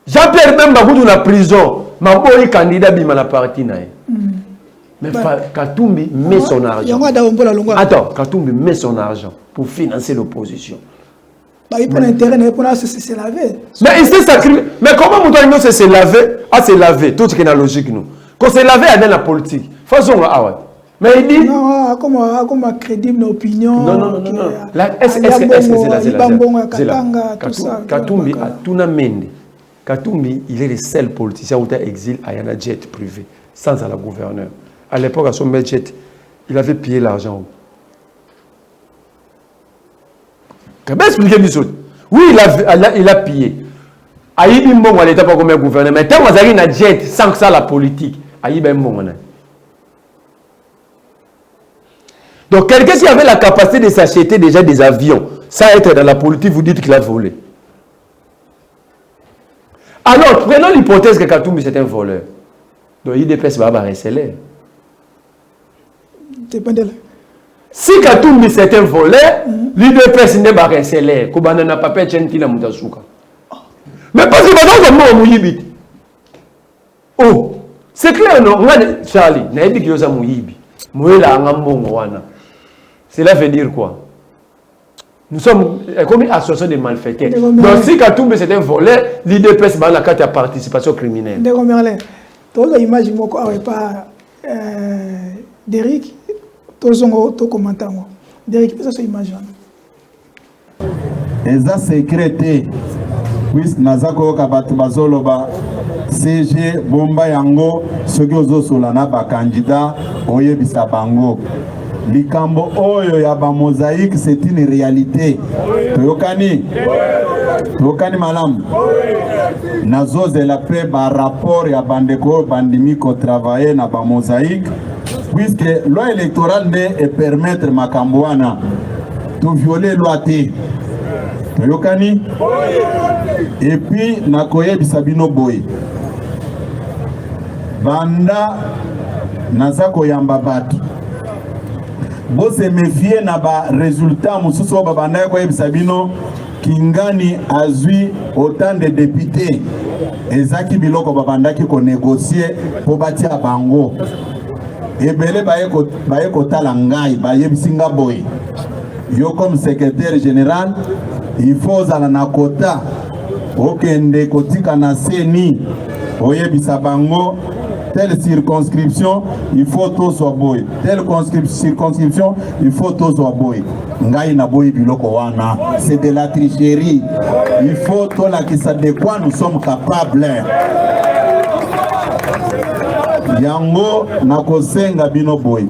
Jean-Pierre même dans la prison, ma boy candidat bima la partie naïe. Mais Katoumbi met son argent. Attends, Katoumbi met son argent pour financer l'opposition. Il prend l'intérêt pour se laver. Mais il s'est sacrifié. Mais comment vous doit se laver? Ah, se laver. Tout ce qui est logique, nous. Quand se laver dans la politique. Façon, mais il dit. Non, comme crédible opinion. Non. Est-ce que c'est là? Katoumbi a tout amène. Katoumbi, il est le seul politicien où il a exil à un jet privé, sans à la gouverneure. À l'époque, à son budget, il avait pillé l'argent. Comment expliquer Bissot? Oui, il a pillé. Aïe, bon, à l'état pas comme un gouverneur. Mais tant qu'on a un jet sans que ça la politique, aïe, ben bon. Donc, quelqu'un qui avait la capacité de s'acheter déjà des avions, sans être dans la politique, vous dites qu'il a volé. Alors, prenons l'hypothèse que Katoumbi c'est un voleur. Donc, il dépasse pas à receler. Si Katoumbi c'est un voleur, l'UDPS n'est pas receler. Kobana n'a pas fait la Moutazouka. Mais parce que maintenant, on m'a oh, c'est clair, non? Charlie, n'a pas dit qu'il y a un mouyibi. Cela veut dire quoi? Nous sommes comme une association de malfaiteurs. Donc, si Katoumbi c'est un voleur, l'UDPS va la carte de participation criminelle. Tu as l'image pas Derrick, tu as commenté. Derrick, ça c'est l'image. Eza secrété, puisque Nazako Kabatu Bazoloba, CG bomba yango soki ozosolana bakandidat oyebisa bango likambo oyo ya ba mosaïque c'est une réalité toyokani malamu nazozela pe ba rapport ya bandeko bandimi ko travailler na ba mosaïque puisque loi électorale nde permettre makambo wana to violer loi te toyokani et puis nakoyebisa bino boye banda naza koyamba bato bose méfier na ba résultat mususu ba banda koyebisa bino Kingani azui autant de députés ezaki biloko ba banda ki ko négocier po batia bango ebele baye ko tala ngai bayebisinga boy yo comme secrétaire général il faut zala na kota okende kotika na seni oyebisa bango telle circonscription il faut tout soit boy telle circonscription il faut tout soit boy ngai na boy biloko wana c'est de la tricherie il faut tout la kisa de quoi nous sommes capables yango na kosenga bino boy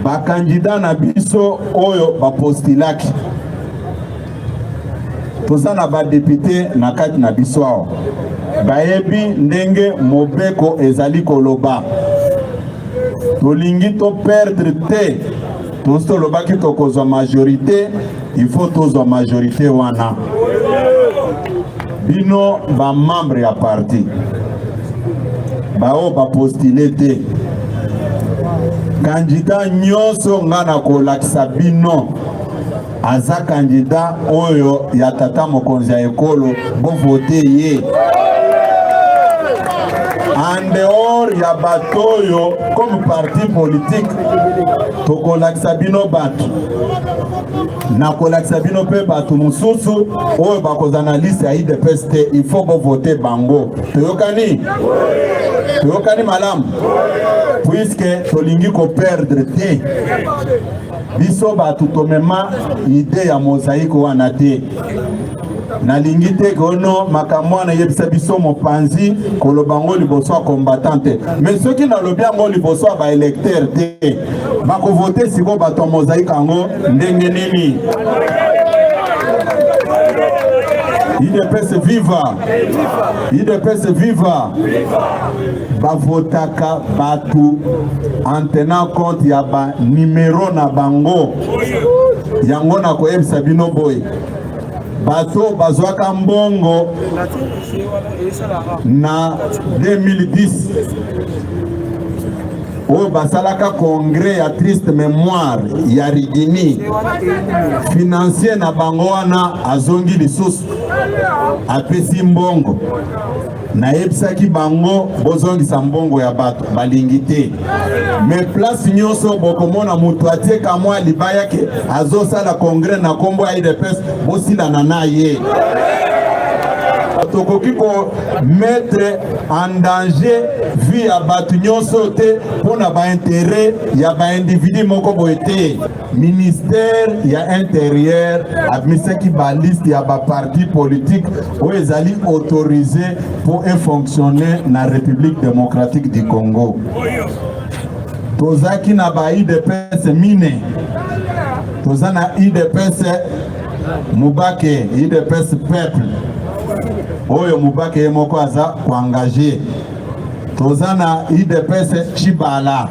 ba candidat na biso oyo ba postilaki tozana ba député na kati na biso awo bayebi ndenge mobeko ezali koloba tolingi to perdre te tolobaki tokozwa majorité il faut tozwa majorité wana bino ba membre ya parti bao ba postulé te candidat nyonso ngana kolakisa bino aza candidat oyo ya tata mokonzi ya ekolo bo voter ye en dehors ya batoyo comme parti politique tokolakisa bino bato nakolakisa bino pe bato mususu oyo bakoza na liste ya IDPS te il faut bo voter bango toyokani malamu puisque tolingi ko perdre te biso bato tomema idée ya mosaïque wana te nalingi te kono makambo na yebisa biso mopanzi kolobango liboso ya combattante mais soki nalobi yango liboso ya baélecteur te bakovote siko bato ya mosaïque yango ndenge nini IDPS viva IDPS viva bavotaka batu en tenant compte ya ba numéro na bango yango na koyebisa bino boy bato bazwaka mbongo na 2010 oyo basalaka congrès ya triste mémoire ya Rigini financier na bango wana azongi lisusu apesi mbongo nayebisaki bango bozongisa mbongo ya bato balingi te mais place nyonso bokomona mutu atieka mwa libaya ke azosala congrès na kombo ya IDPS bosilana na ye tokoki ko mettre en danger vie ya bato nyonso te mpona baintérêt ya baindividu moko boye te ministère ya intérieur abimisaki baliste ya baparti politique oyo ezali autorisé pour fonctionner na République démocratique du Congo tozaki na ba IDPS mine toza na IDPS Mubake IDPS peuple oyo Mubake ye moko aza koengagé toza na IDPS Chibala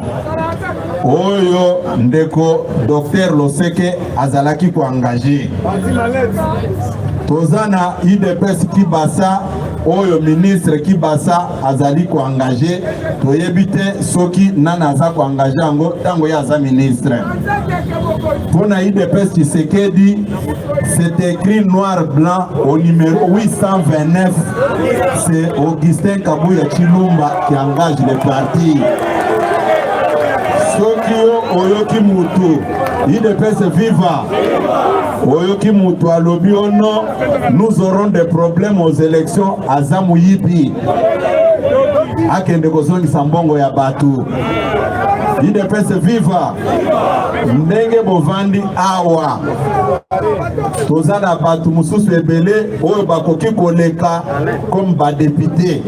oyo ndeko Dr Loseke azalaki koengagé toza na IDPS Kibasa oyo ministre Kibasa azali koengagé toyebi te soki nana aza koengagé yango tango ya aza ministre pona IDPS Tshisekedi c'est écrit noir blanc au numéro 829 c'est Augustin Kabuya Chilumba qui engage le parti soki yo oyoki mutu IDPS viva oyoki mutu alobi ono nous aurons des problèmes aux élections aza muyibi akende kozongisa mbongo ya batu. UDPS viva ndenge bovandi awa tozana batu mususu ebele oyo bakoki koleka comme ba député.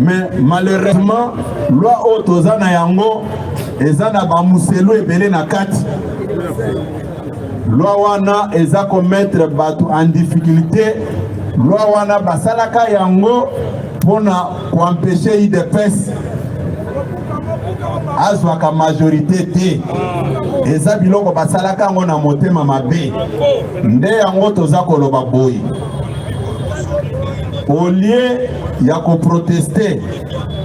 Mais malheureusement loi oyo tozana yango ezana ba muselu ebele na kati. Loi wana eza commettre batu en difficulté. Loi wana basalaka yango pona empêcher UDPS azwaka majorité te. Eza biloko basalaka yango na motema mabe. Nde yango toza koloba boyi. Au lieu ya ko protester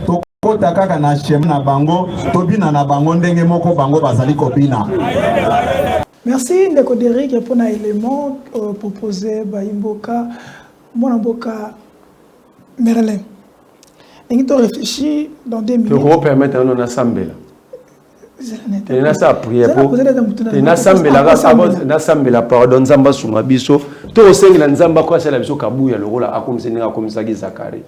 tokota kaka na chemin na bango tobina na bango ndenge moko bango bazali kobina. Merci Ndeko Derrick pour un élément proposé par Imboka, mon Mboka Merlin. Et tu réfléchis dans 2 minutes. Tu peux permettre un ensemble. Tu n'as pas prié pour. Tu n'as pas pardon Zamba Sunga biso. Tu osengela Nzamba kwa sala biso kabuya lokola akomsenga komisaki Zakari.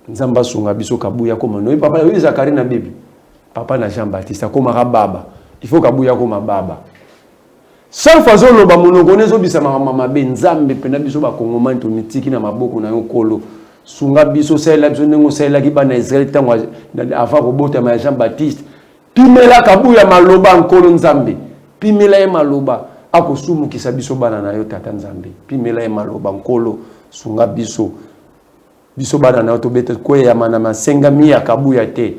Nzamba Sunga biso kabuya koma no papa oui Zakari na bibi. Papa na Jean Baptiste koma baba. Il faut kabuya koma baba. Sans façon lo ba monokone zo bisa mama be Nzambe pena biso ba kongomani to mitiki na maboko na yokolo. Sunga biso sela biso nengo sela ki ba na Israël tangwa avant robota ma Jean Baptiste. Pimela kabuya maloba nkolo Nzambe. Pimela e maloba akosumu kisabiso bana na yo tata Nzambe. Pimela e maloba nkolo sunga biso. Biso bana na yo to bete kwe ya mana masenga mia kabuya te.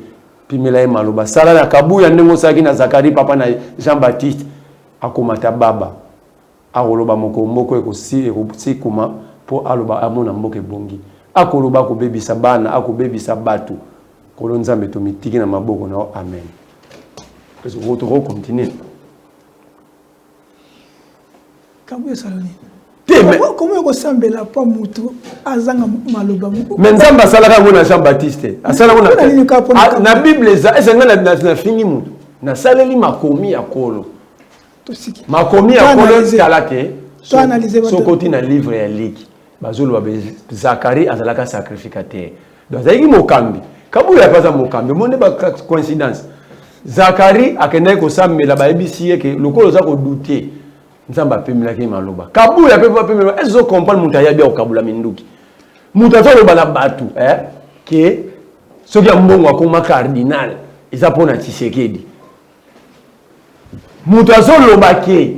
Pimela e maloba sala na kabuya nengo saki na Zakari papa na Jean Baptiste akomata baba. Akoloba moko ekosi kuma po aloba amona mboke bongi. Akoloba ko bebisa bana akobebisa batu. Kolo Nzambe to mitiki na maboko na amen. Parce que votre continue. Kabuya saloni. Comment vous semblez la pas mutu azanga maloba muko. Mais Nzamba salaka ngona Jean Baptiste. Asala ngona na Bible za ezanga na fini mutu. Na saleli makomi ya kolo. Tosiki. Makomi ya kolo talake. To analyser votre. Sokoti na livre ya Liki. Bazolo ba Zakari azalaka sacrificateur. Donc zaiki mokambi. Kabuya pas mokambi. Monde ba coïncidence. Zakari akende ko samela ba ebisiye ke lokolo za ko douter Nzamba pemela ke maloba kabuya pe pemela ezo comprendre muta ya bia okabula minduki muta to loba na batu ke soki mbongo akoma cardinal eza pona Tshisekedi muta zo loba ke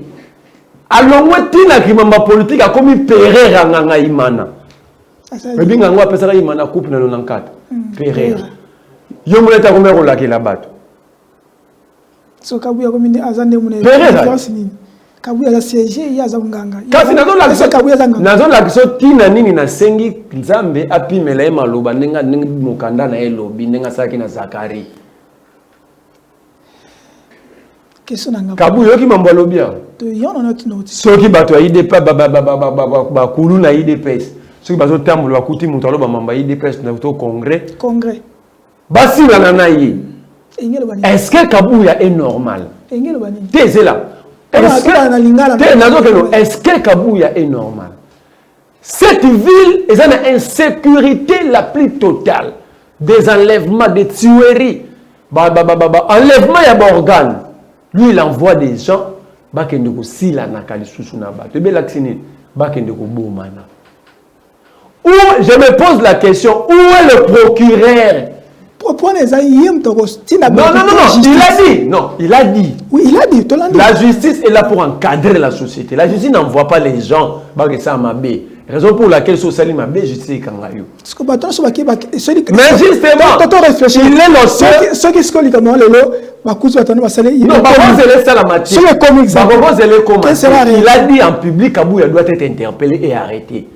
alongwe tina kimamba politique akomi perera nganga imana ebinga ngwa pesa imana coupe na 94 perera yomuleta komero la ke la batu. So Kabuya komini azande mune ni Kabuya za siège ya za nganga kasi nazo la kiso tina nini na sengi Nzambe apimela e maloba nenga mukanda na elobi nenga saki na Zakari keso nanga Kabuya yoki mambo lobia to yona not note soki bato ya IDP ba kulu na IDPS soki bazo tambulo bakuti muto aloba mamba IDPS na to congrès basi na yi. Est-ce que Kabuya est normal? Est-ce que Kabuya est normal? Cette ville est une insécurité la plus totale. Des enlèvements, des tueries. Enlèvement, il y a organes. Lui, il envoie des gens. Où je me pose la question, où est le procureur? Non, il a dit. Oui, il a dit. La justice est là pour encadrer la société. La justice n'envoie pas les gens. Raison pour laquelle Sosali m'a bien justice est kangayo. Mais justement, il est notre. Ceux qui sont comme le lot, il a dit en public Kabuya doit être interpellé et arrêté.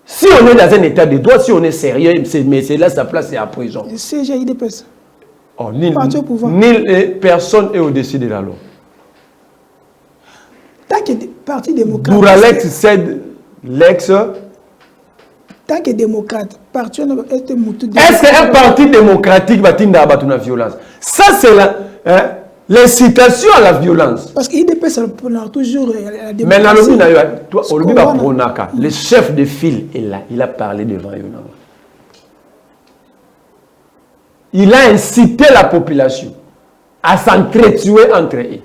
Si on est dans un état de droit, si on est sérieux, mais c'est là sa place, c'est à prison. Oh, personne est au-dessus de la loi. Tant que parti démocrate. Bouralex cède l'ex. Tant que démocrate, parti est-ce qu'un parti démocratique va tinda abattre la violence? Ça, c'est l'incitation à la violence. Parce qu'il dépasse toujours la démocratie. Mais le chef de file est là. Il a parlé devant Yonama. il a incité la population à s'entretuer entre eux.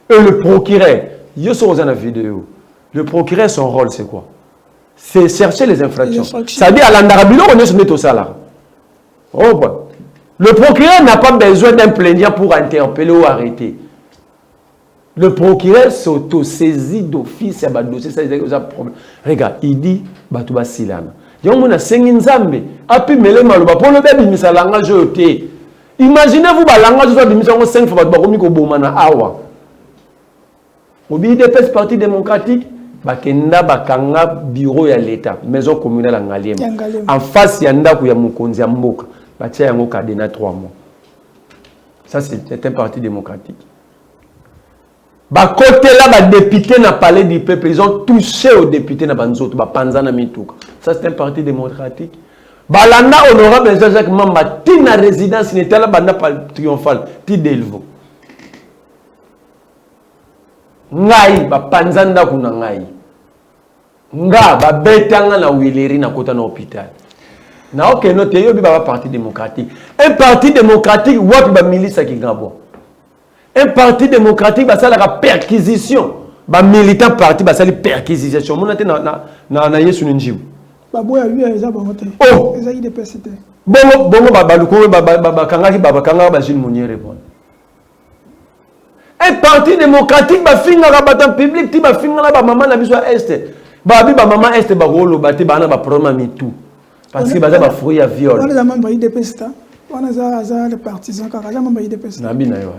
Et le procureur, il y a dans la vidéo, le procureur, son rôle, c'est quoi? C'est chercher les infractions. C'est-à-dire, à l'Andarabilo, on est soumis au salaire. Oh, bon. Le procureur n'a pas besoin d'un plaignant pour interpeller ou arrêter. Le procureur s'auto-saisit d'office à dossier. Regarde, il dit, Batouba Silana. Il y a un Senginzambe. Api Mele Malouba. Pour le bébé, il langage ôté. Imaginez-vous, le langage de mission 5 fois, awa. Au BIDPS, Parti démocratique, bakenda bakanga bureau ya l'État, maison communale en Ngaliem. En face, il y a un Moukonzi à Mboka. Il y a un cadena 3 mois. Ça, c'est un parti démocratique. Côté là, les députés n'a palais du peuple, ils ont touché aux députés na banzoto, panzana mitouka. Ça, c'est un parti démocratique. Balanda honorable Jacques Mamba, tina résidence n'était là, banda triomphal, ti delvo. Ngai, panzanda kuna ngai. Nga, betanga na wileri na kota na hôpital. Na ok, note yo bi ba parti démocratique. Un parti démocratique, wapi ba milice qui gabo. Un parti démocratique, ça la perquisition. Ba militant parti, ça la perquisition. Mon ate na yesu njibu. Babo ya lui eza bangote. Oh, eza IDPS te. Bongo ba luko ba kanga ba jine monier répondre. Un parti démocratique ba finga ka batan public ti ba finga la ba maman na biso est. Ba bi ba maman est ba rolo ba ti ba na ba problème mi tout. Parce que ba za ba fruit à viol. On les a membre IDPS ta. On a za les partisans car za membre IDPS. Na bi na yo.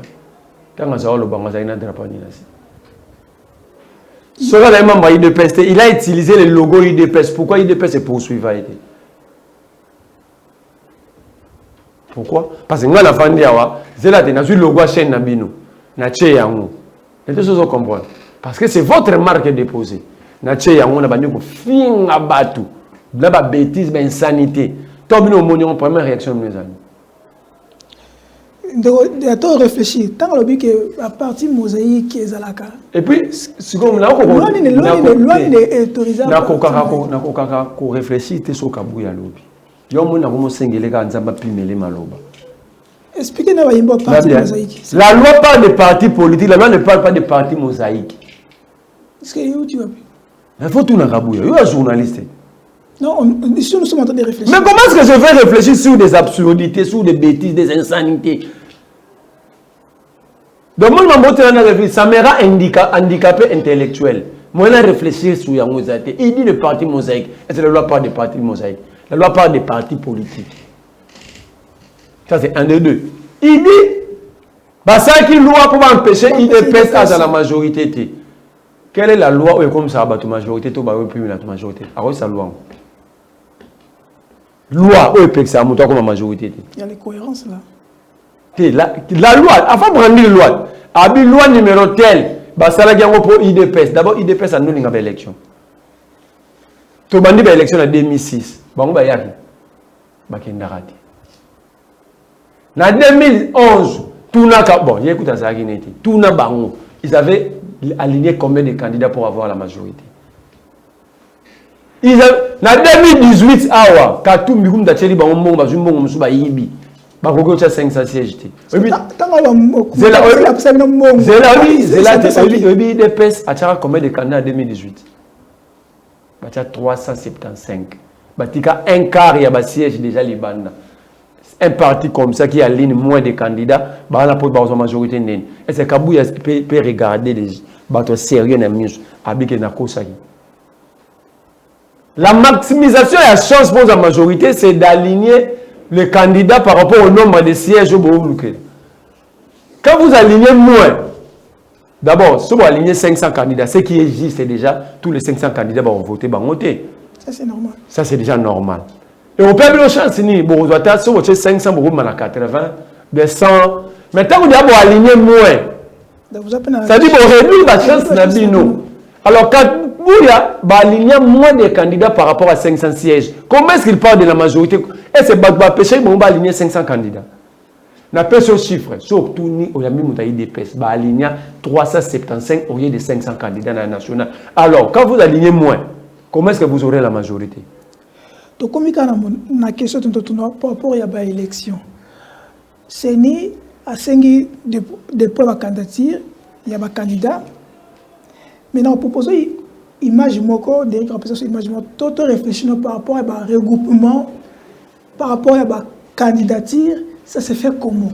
Quand on a le banc, il a il a utilisé le logo IDPS. Pourquoi IDPS est poursuivi? Pourquoi? Parce que nous avons le logo chaîne Nabino. Parce que c'est votre marque déposée. Nache Yango na banyo ko finga batu. Na ba bêtise, ba insanité. Tobino monion première réaction de mes amis. De tout réfléchir tant que la partie mosaïque est à la carte. Et puis ce qu'on a autorisé na ko réfléchir te so kabuya lobi yo mona ko mosengele ka nzamba pimele maloba. Expliquez nous la partie mosaïque. La loi parle de partis politiques, la loi ne parle pas de partis mosaïques. Est-ce que tu vas il faut tout na kabuya yo journaliste. Non, ici nous sommes en train de réfléchir. Mais comment est-ce que je vais réfléchir sur des absurdités, sur des bêtises, des insanités? Donc, moi, ça me rend handicapé intellectuel. Moi, je réfléchir sur la mosaïque. Il dit le parti mosaïque. Est-ce que la loi parle des partis mosaïques? La loi parle des partis politiques. Ça, c'est un des deux. Il dit, bah, ça qui loi pour empêcher IDPS à la majorité. Quelle est la loi où il comme ça, bah, la majorité, tu vas plus la majorité. Alors, c'est la loi. Loi où il peut que ça, comme la majorité. Il y a les cohérences là. La loi, avant de prendre la loi, la loi numéro tel, ça la gagne pour IDPS. D'abord, IDPS a nous une élection. Tu as une élection en 2006. Bon, bah, yaki. Bah, qui n'a raté. En 2011, tout n'a pas. Bon, écoute, ça a été. Tout n'a pas. Ils avaient aligné combien de candidats pour avoir la majorité? En 2018, quand tout le monde a dit que c'est un bah, vous avez 500 sièges. IDPS a combien de candidats en 2018? Bah, 375. Bah, un quart, il y a un siège déjà Liban. Un parti comme ça qui aligne moins de candidats, bah, on a pour la majorité. Et c'est Kabouya peut regarder les bateaux sérieux dans le La maximisation et la chance pour la majorité, c'est d'aligner les candidats par rapport au nombre de sièges au Bourg. Quand vous alignez moins, d'abord, si vous alignez 500 candidats, ce qui existe déjà, tous les 500 candidats vont voter, vont voter. Ça, c'est normal. Ça, c'est déjà normal. Et on peut avoir une chance, si vous avez 500, vous avez 80, 200. Maintenant, vous avez aligné moins. Ça dit que vous réduisez la chance d'abino. Alors, quand vous avez aligné moins de candidats par rapport à 500 sièges, comment est-ce qu'il parle de la majorité? Et c'est pas péché, mais on va aligner 500 candidats. On appelle ce chiffre. Surtout, on a mis IDPS. On va aligner 375 au lieu de 500 candidats dans la nationale. Alors, quand vous alignez moins, comment est-ce que vous aurez la majorité? Donc, comme il y a une question par rapport à l'élection, CENI a signé des preuves à candidature, il y a des candidats. Maintenant, on propose une image, Derrick représentation image, tout réfléchir par rapport à un regroupement, par rapport à une candidature, ça se fait comment?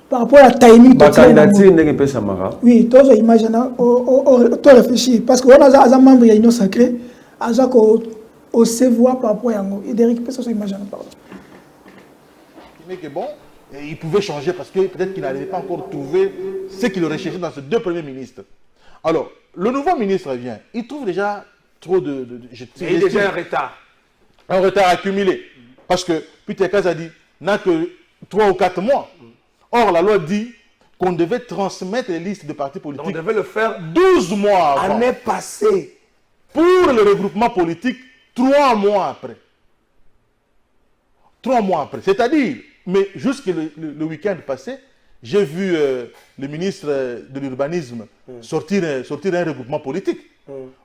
Par rapport à la timing. La candidature n'est pas ça. Oui, tout image, tout réfléchir. Parce qu'on a un membre de l'Union sacrée, on se voit par rapport à ça. Et Derrick représentation image, pardon. Mais que bon, il pouvait changer parce que peut-être qu'il n'avait pas encore trouvé ce qu'il recherchait dans ces deux premiers ministres. Alors, le nouveau ministre vient, il trouve déjà trop de il y a déjà un retard. Un retard accumulé. Parce que Peter Kaz a dit, n'a que 3 ou 4 mois. Or, la loi dit qu'on devait transmettre les listes de partis politiques. On devait le faire 12 mois avant. Année passée. Pour le regroupement politique, 3 mois après. 3 mois après. C'est-à-dire, mais jusqu'à le week-end passé, j'ai vu le ministre de l'urbanisme sortir un regroupement politique.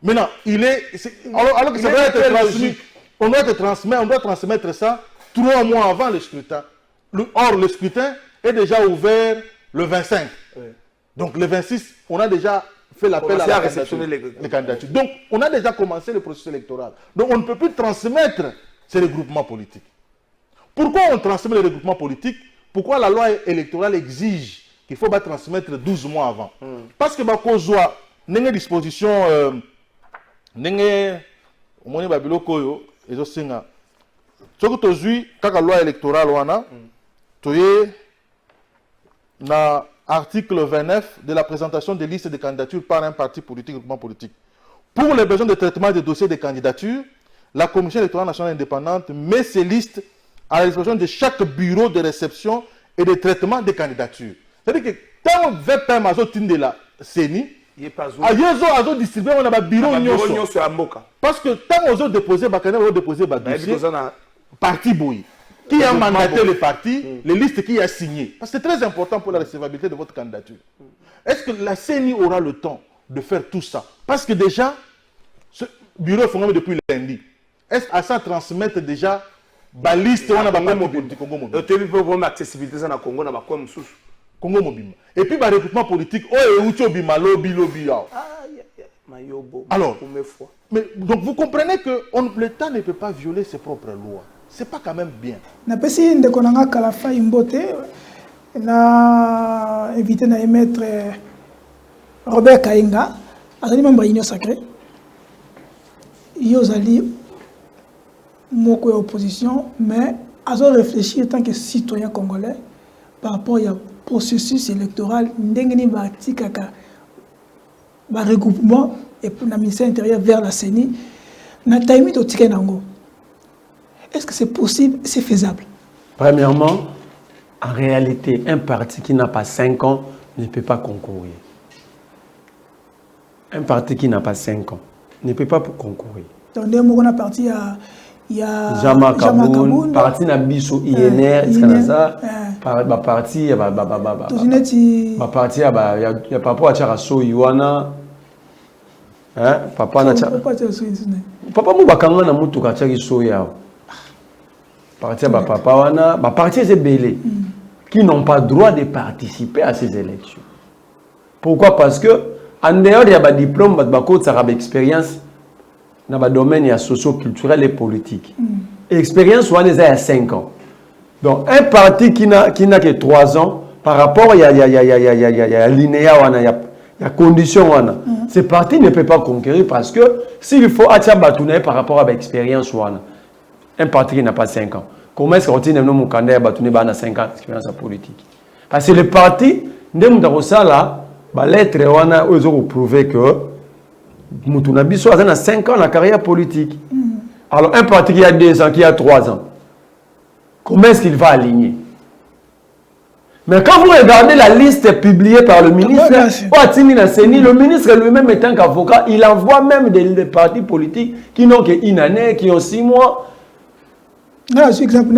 Maintenant, alors que ça doit être transmis, on doit transmettre ça 3 mois avant le scrutin. Or, le scrutin est déjà ouvert le 25. Donc, le 26, on a déjà fait l'appel à réceptionner les candidatures. Donc, on a déjà commencé le processus électoral. Donc, on ne peut plus transmettre ces regroupements politiques. Pourquoi on transmet les regroupements politiques? Pourquoi la loi électorale exige qu'il faut transmettre 12 mois avant? Parce que il y a une disposition, la loi électorale, dans l'article 29 de la présentation des listes de candidatures par un parti politique, groupement politique. Pour les besoins de traitement des dossiers de candidature, la Commission électorale nationale indépendante met ces listes à la disposition de chaque bureau de réception et de traitement des candidatures. C'est-à-dire que quand on veut faire de la CENI, il y a distribué un bureau. Parce que quand on a déposé un dossier, parti Boui, qui a mandaté le parti, les listes qui a signées. Parce que c'est très important pour la recevabilité de votre candidature. Est-ce que la CENI aura le temps de faire tout ça? Parce que déjà, ce bureau est formé depuis lundi. Est-ce à ça transmettre déjà la liste on a politique Congo mobile. Tu as vu accessibilité dans le Congo, dans le Congo mobile. Et puis le recrutement politique, lobby. Alors, mais, donc vous comprenez que l'État ne peut pas violer ses propres lois. C'est pas quand même bien. Na pesi ndeko nanga Kalafa Imbote na invité na maître Robert Kainga azali membre Union sacrée. Yozali moko opposition mais azo réfléchir en tant que citoyen congolais par rapport au processus électoral ndengeni batikaka ba regroupement et pour le ministère intérieur vers la CENI na taimi to tika nango. Est-ce que c'est possible, c'est faisable? Premièrement, en réalité, un parti qui n'a pas 5 ans ne peut pas concourir. Un parti qui n'a pas 5 ans ne peut pas concourir. Donc, on a parti à Jean-Marc Kaboun, parti na biso INR, est-ce que ça parti il y a papa a so Iwana hein papa na papa mu bakanga na mutu ka tchaki so yao. Parti à papa wana, parti c'est belé qui n'ont pas droit de participer à ces élections. Pourquoi? Parce que en dehors il y a des diplômes, ça a expérience dans le domaine socio-culturel et politique. Expérience on les a à 5 ans. Donc un parti qui n'a que 3 ans par rapport il y a linéa wana, il y a condition wana. Ce parti ne peut pas conquérir parce que s'il faut attirer par rapport à l'expérience wana. Un parti qui n'a pas 5 ans. Comment est-ce qu'on tient nos candidats à 5 ans d'expérience politique? Parce que le parti, la lettre a prouvé que Moutunabiso a 5 ans de carrière politique. Alors un parti qui a 2 ans, qui a 3 ans, comment est-ce qu'il va aligner? Mais quand vous regardez la liste publiée par le ministre, le ministre lui-même étant qu'avocat, il envoie même des partis politiques qui n'ont qu'une année, qui ont 6 mois. Non, c'est exemple,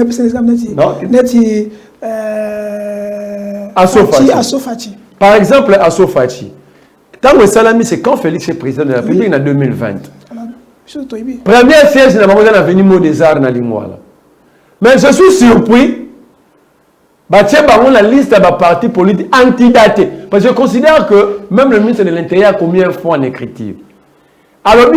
Assofachi. Par exemple, Assofachi. Tant que Salami, c'est quand Félix est président de la République en 2020. Premier siège, il a venu mot des arts dans l'Imoala. Mais je suis surpris. Tiens, la liste de partis politiques antidatés. Parce que je considère que même le ministre de l'Intérieur a combien de fois en écriture. Alors,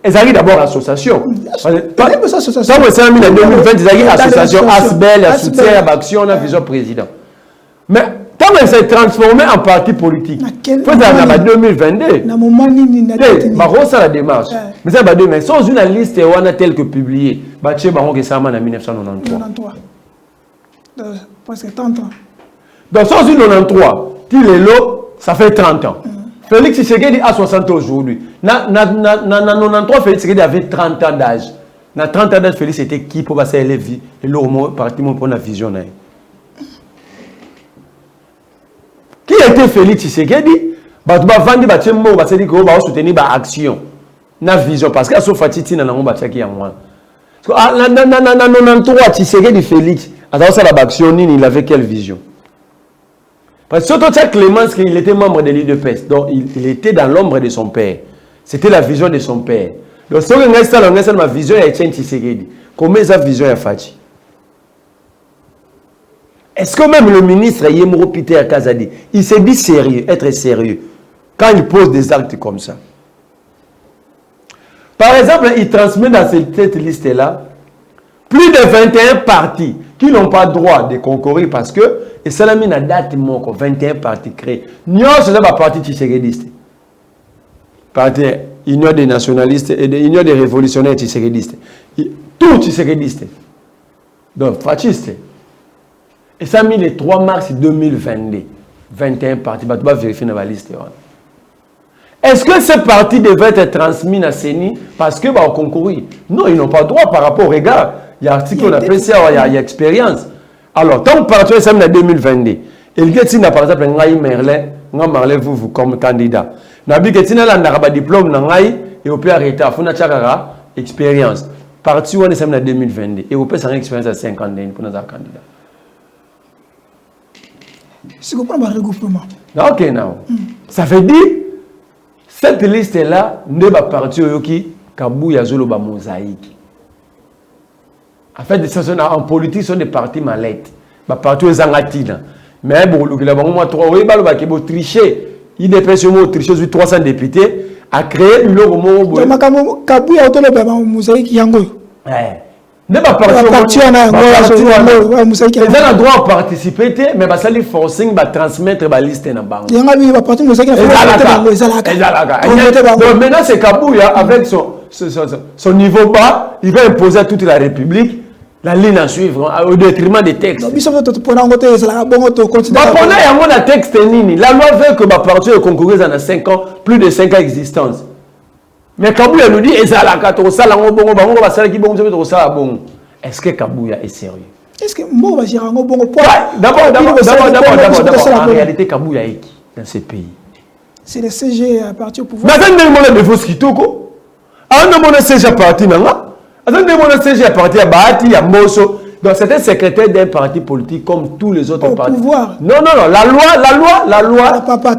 ils arrivent d'abord à l'association. Ça, c'est en 2020, ils arrivent à l'association ASBEL, à soutien, à action, à vision président. Mais quand elle s'est transformée en parti politique, il faut en 2022. C'est la démarche. Mais c'est sans une liste telle que publiée, c'est en 1993. Presque 30 ans. Donc, sans une 93, ça fait 30 ans. Félix Tshisekedi a 60 ans aujourd'hui. Dans 93, Félix Tshisekedi avait 30 ans d'âge. Dans 30 ans d'âge, Félix était qui pour passer les vies et le parti pour la vision. Qui était Félix Tshisekedi? Il va soutenir l'action, la vision. Parce que ce fatiti na nango bataki ya mwana. Na 93 Tshisekedi Félix, il avait quelle vision? Parce que surtout Clémence, il était membre de l'UDPS, donc il était dans l'ombre de son père. C'était la vision de son père. Donc si on a ma vision de Tshisekedi, comment est sa vision de Fati? Est-ce que même le ministre Yemro Peter Kazadi, il s'est dit sérieux, être sérieux, quand il pose des actes comme ça? Par exemple, il transmet dans cette liste-là plus de 21 partis qui n'ont pas le droit de concourir parce que, et ça l'a mis dans date 21 partis créés. Nous sommes un parti tshisekidiste. Parti Union des nationalistes et Union des révolutionnaires tshisekidistes. Tout tshisekidiste. Donc, fasciste. Et ça a mis le 3 mars 2022. 21 partis. Tu vas vérifier dans la liste. Est-ce que ces partis devaient être transmis à CENI parce que va concourir? Non, ils n'ont pas le droit par rapport au regard. Il y a un article qu'on appelle ça, il y a expérience. Alors, tant que parti est en 2022, et le gars, par exemple, Marley, vous comme candidat. Nabi Getina là, n'a pas diplôme, et au plus arrêté, il faut une expérience. Parti où on est en 2022, et au plus, c'est une expérience à 50 ans pour notre candidat. C'est quoi le regroupement? Ok, non. Ça veut dire, cette liste-là, ne va pas partir qui Kabouya Zolo ba mosaïque. En fait, en politique, ce sont des partis mallettes. Les partis sont zangatina. Mais bon, il y a un trois oui, qui vont tricher. Il dépêche au tricher 300 députés à créer une autre mot. Kabouya Zolo ba mosaïque yango. Ne pas partir en ils ont le droit de participer, mais ça les forcing va transmettre la liste dans banque. Donc maintenant c'est Kabouya avec son niveau bas, il va imposer à toute la République la ligne à suivre au détriment des textes. La loi veut que ma partie concourir dans 5 ans, plus de 5 ans d'existence. Mais Kabouya nous dit est-ce que Kabouya est sérieux? Est-ce que moi va gérer un bon point? D'abord, en réalité, Kabouya est qui dans ce pays? C'est le CG à partir au pouvoir. Mais attendez, on a des fausses kitoko. On a CG à partir nanga. Attendez, on a CG à partir à Bahati, à Mosso. Donc c'était secrétaire d'un parti politique comme tous les autres partis. Pouvoir. Non, la loi. Papa,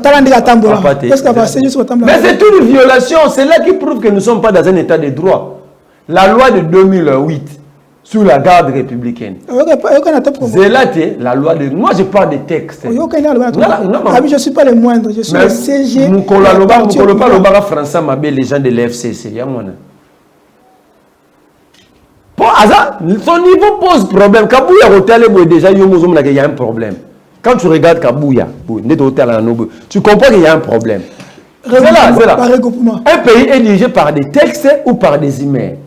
mais c'est une violation. C'est là qui prouve que nous ne sommes pas dans un état de droit. La loi de 2008 sur la garde républicaine. C'est là la loi de. Moi, je parle des textes. Non, je ne suis pas le moindre. Je suis le CG. Français, les gens de l'FCC. Son niveau pose problème. Kabouya Hotel déjà il y a un problème. Quand tu regardes Kabouya, tu comprends qu'il y a un problème. C'est là. Un pays est dirigé par des textes ou par des emails.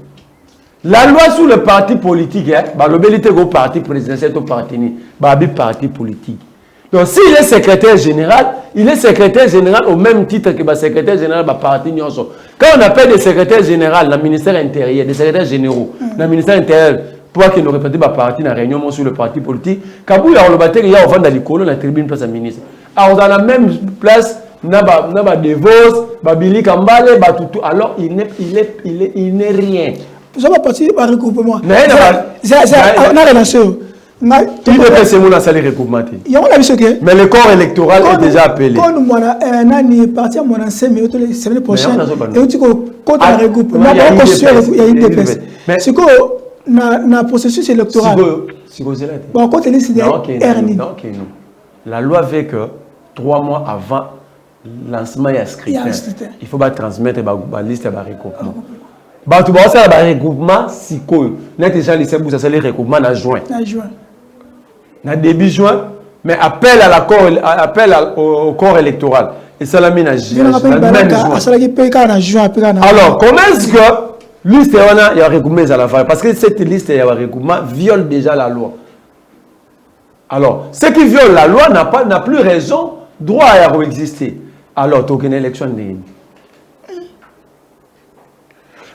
La loi sur le parti politique, l'obélité au parti présidentiel au parti politique. Donc s'il est secrétaire général, il est secrétaire général au même titre que le secrétaire général du parti. Quand on appelle des secrétaires généraux dans le ministère intérieur, des secrétaires généraux dans le ministère intérieur, pour qu'ils nous représentent le parti dans la réunion sur le parti politique, Kabouya a le il y a au fond dans l'icône, dans la tribune place à ministre. Alors dans la même place, il y a des Devos, Babili Kambale, Batutu. Alors il n'est rien. Vous avez parti par regroupement. On a relation. Il est passé mon salle recoupement. Mais le corps électoral est déjà appelé. Quand nous sommes partis à mon ancien, mais la semaine prochaine, et on dit qu'on a regroupement. Il y a une dépense. C'est quoi le processus électoral? Bon, quand elle est RNI. La loi veut que 3 mois avant lancement et scrutin, il faut transmettre la liste de regroupement. Tu vas faire le regroupement si vous avez déjà laissé vous le regroupement en juin. En début juin, mais appel au corps électoral. Et ça l'a mis en juin. Alors, comment est-ce que liste il y a regroupement à la fin? Parce que cette liste il y a regroupement viole déjà la loi. Alors, ceux qui violent la loi n'a plus raison, droit à exister. Alors, tu as une élection.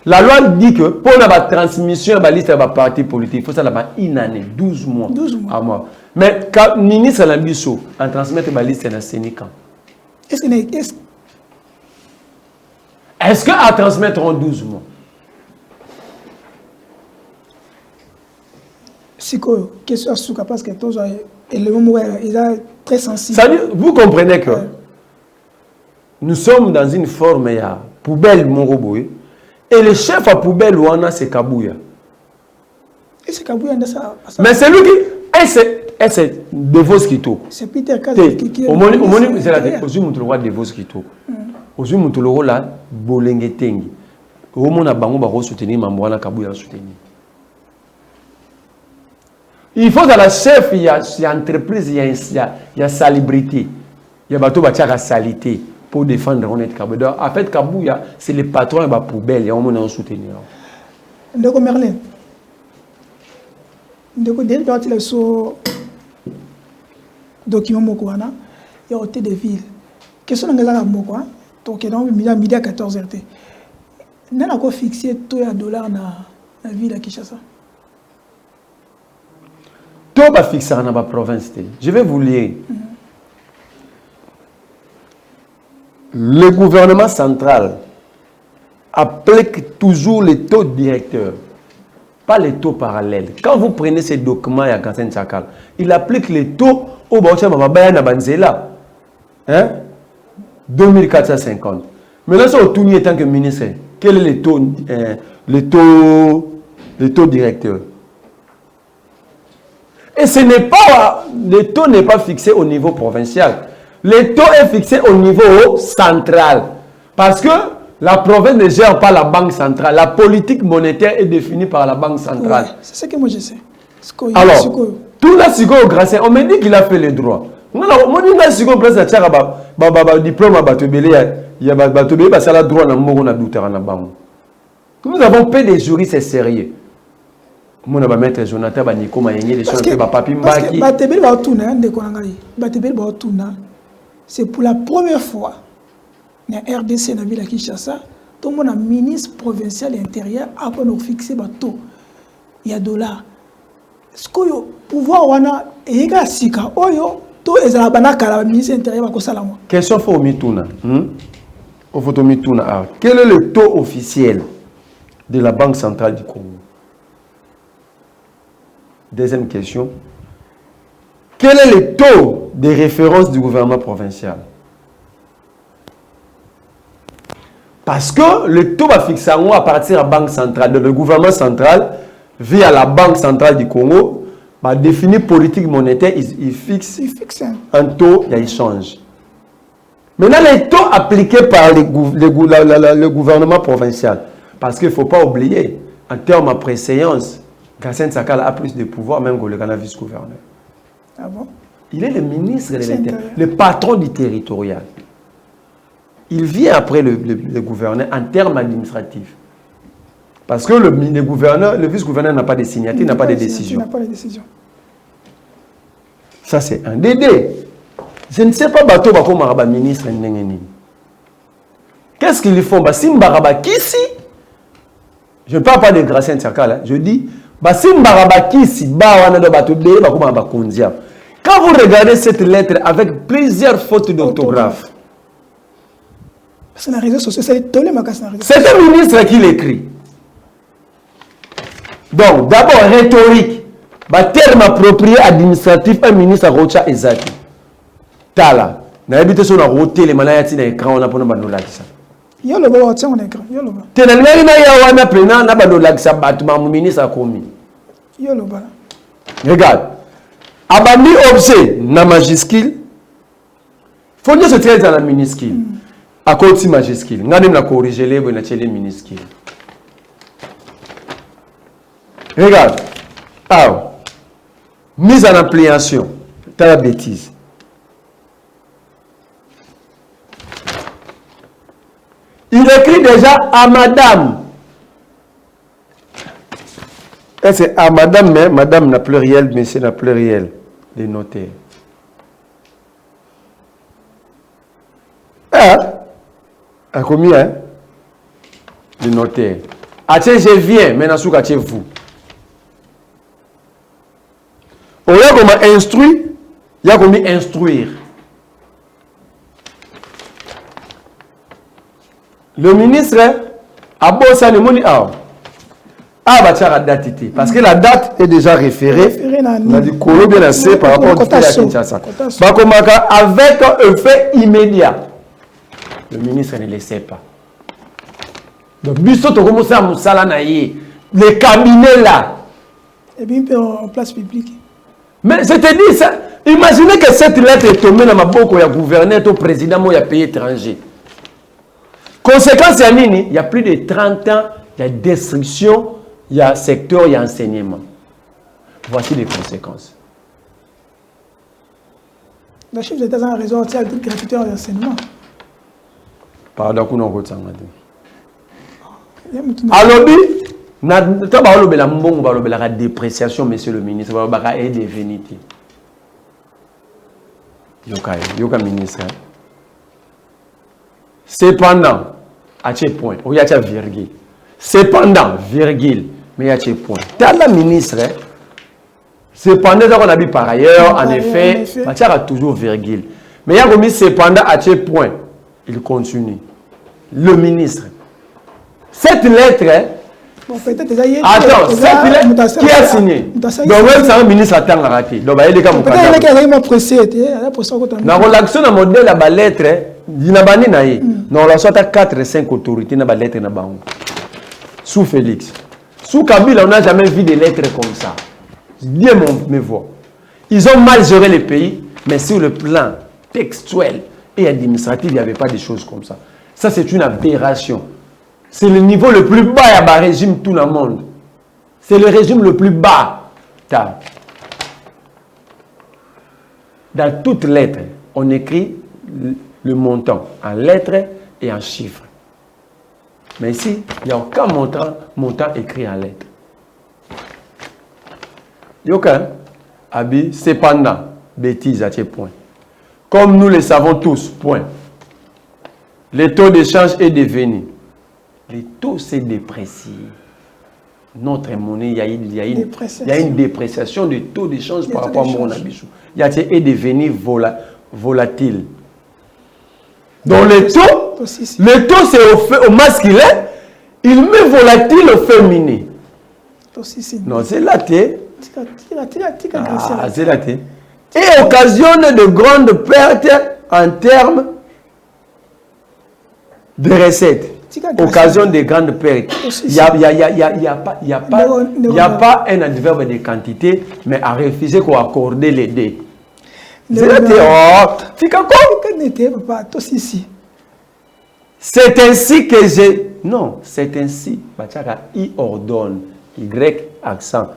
La loi dit que pour la transmission de la liste de la parti politique, il faut ça une année, 12 mois. 12 mois. À moi. Mais quand le ministre Lambiso en transmettre la liste, c'est un quand? Est-ce qu'à transmettre en 12 mois? Question parce que tous il est très sensible. Vous comprenez que nous sommes dans une forme de poubelle Moroboy et le chef à poubelle c'est Kabouya. Et c'est Kabouya ça. Mais c'est lui qui c'est Devos Kito. C'est Peter Kaz qui au moins c'est la aujourd'hui le roi Devos Kito. Aujourd'hui le roi là Bolengetengi. Au moins na bango ba soutenir Mamboana Kabouya soutenir. Il faut dans la chef, il y a entreprise, il y a salubrité. Il y a bateau la salité pour défendre honnête Kabouya. En fait, Kabouya, c'est le patron de la poubelle. Il y a un moment soutenir. Ndeko Merlin. Ndeko dès que tu as ce document Mokoana, il y a hôtel de ville. Question de la Mokoana, donc il y a midi à 14h. Nous avons fixé tout $1 dans la ville de Kinshasa. Tout va fixer dans la province. Je vais vous lire. Le gouvernement central applique toujours les taux directeurs, pas les taux parallèles. Quand vous prenez ces documents, il applique les taux au Banzela. 2450. Mais là, c'est au tout en tant que ministre. Quel est le taux directeur? Et ce n'est pas, le taux n'est pas fixé au niveau provincial. Le taux est fixé au niveau central. Parce que la province ne gère pas la banque centrale. La politique monétaire est définie par la banque centrale. Ouais, c'est ce que moi je sais. Alors, tout là, c'est grâce on me dit qu'il a fait les droits. Moi, je suis place à Tchara, diplôme à Batobélé, il y a Batobélé, parce qu'il a droit à Moro, nous avons payé des juristes sérieux. Mon maître Jonathan Baniko Mayenge les choses que papi Mbaki c'est pour la première fois dans RDC dans la ville de Kinshasa tout le monde a ministre provincial et intérieur après nous fixer bateau il y a $. Ce que le pouvoir wana et ga sika oyo to ezala banaka la ministre intérieur ba ko sala moi question faut mituna au photo mituna quel est le taux officiel de la Banque centrale du Congo? Deuxième question. Quel est le taux de référence du gouvernement provincial? Parce que le taux va fixer à partir de la Banque centrale. Le gouvernement central, via la Banque centrale du Congo, va définir politique monétaire, il fixe un taux d'échange. Maintenant, les taux appliqués par le gouvernement provincial. Parce qu'il ne faut pas oublier, en termes de préséance, Gassène Sakala a plus de pouvoir même que le vice-gouverneur. Ah bon? Il est le ministre de l'Intérieur, le patron du territorial. Il vient après le gouverneur en termes administratifs. Parce que le gouverneur, le vice-gouverneur n'a pas de signature, n'a pas de décision. Il n'a pas de décision. Ça, c'est un DD. Je ne sais pas, Bato Bako Maraba, ministre, qu'est-ce qu'ils font? Sim Baraba Kissi. Je ne parle pas de Gracien Sakala, je dis. Quand vous regardez cette lettre avec plusieurs fautes d'orthographe, c'est un ministre qui l'écrit. Donc, d'abord, rhétorique. Terme approprié administratif, un ministre Rocha Ezaki. Tala. Na habité sur la route, les maladies dans l'écran, on a pour nous ça. Yo le bas tiens on écran yo le bas teneleli na ya wana pena na bando lakisa batuma ministre akomi yo le bas Regarde. Abandi objet na majuscule. Faut dire ce trait dans la minuscule. À côté majuscule. Ngane na corriger les na télé minuscule. Regarde. Ah. Mise en application. T'as la bêtise. Il écrit déjà à madame. Et c'est à madame, mais madame n'a pluriel, monsieur n'a pluriel. Les notaires. Ah, à combien? Les notaires. Atie, je viens, maintenant, sous atie, vous. On a comme instruit, il y a comme instruire. Le ministre a bossé le monde. Ah, bah, la date était. Parce que la date est déjà référée. On a dit qu'on bien assez par rapport à Kinshasa. Avec un fait immédiat. Le ministre ne le sait pas. Donc, Bissot, on commence à Moussala Naïe. Les cabinets là. Et bien, en place publique. Mais je te dis ça. Imaginez que cette lettre est tombée dans ma boucle, il y a gouverneur, au président, il y a pays étranger. Conséquence, il y a plus de 30 ans, il y a destruction, il y a secteur, il y a enseignement. Voici les conséquences. Le chef d'État a raison de toute gratuité en enseignement. Pardon, qu'on en retient. Alors, la dépréciation, monsieur le ministre, est devenue. Yoka ministre. Cependant, à ce point, il y a virgule. Cependant, virgule, mais il y a ce point. T'as la ministre, cependant, on a vu par ailleurs, en effet, il y a toujours virgule. Mais il y a remis cependant à ce point. Il continue. Le ministre. Cette lettre, bon, peut-être attends, cette lettre, qui a signé? Donc, même si un ministre attend à rater. Donc, il y a des cas où dans la relation de modèle à la lettre, il y a dans la sorte à 4-5 autorités dans la lettre. Sous Félix. Sous Kabila, on n'a jamais vu des lettres comme ça. Bien mes voix. Ils ont mal géré le pays, mais sur le plan textuel et administratif, il n'y avait pas des choses comme ça. Ça, c'est une aberration. C'est le niveau le plus bas à bas régime tout le monde. C'est le régime le plus bas. Dans toute lettre, on écrit le montant en lettres et en chiffres. Mais ici, il n'y a aucun montant écrit en lettres. Il n'y a aucun. Abi, cependant, bêtise à ce point. Comme nous le savons tous, point. Le taux d'échange est devenu. Le taux s'est déprécié. Notre monnaie, il y a une dépréciation du taux d'échange par rapport à mon abichou. Il est devenu volatile. Donc le taux c'est au masculin, il met volatile au féminin. Non, c'est là. C'est là. Et occasionne de grandes pertes en termes de recettes. Occasion de grandes pertes. Il n'y a pas un adverbe de quantité, mais à refuser qu'on accorde les deux. C'est ainsi que j'ai... Non, c'est ainsi. I ordonne. Y accent.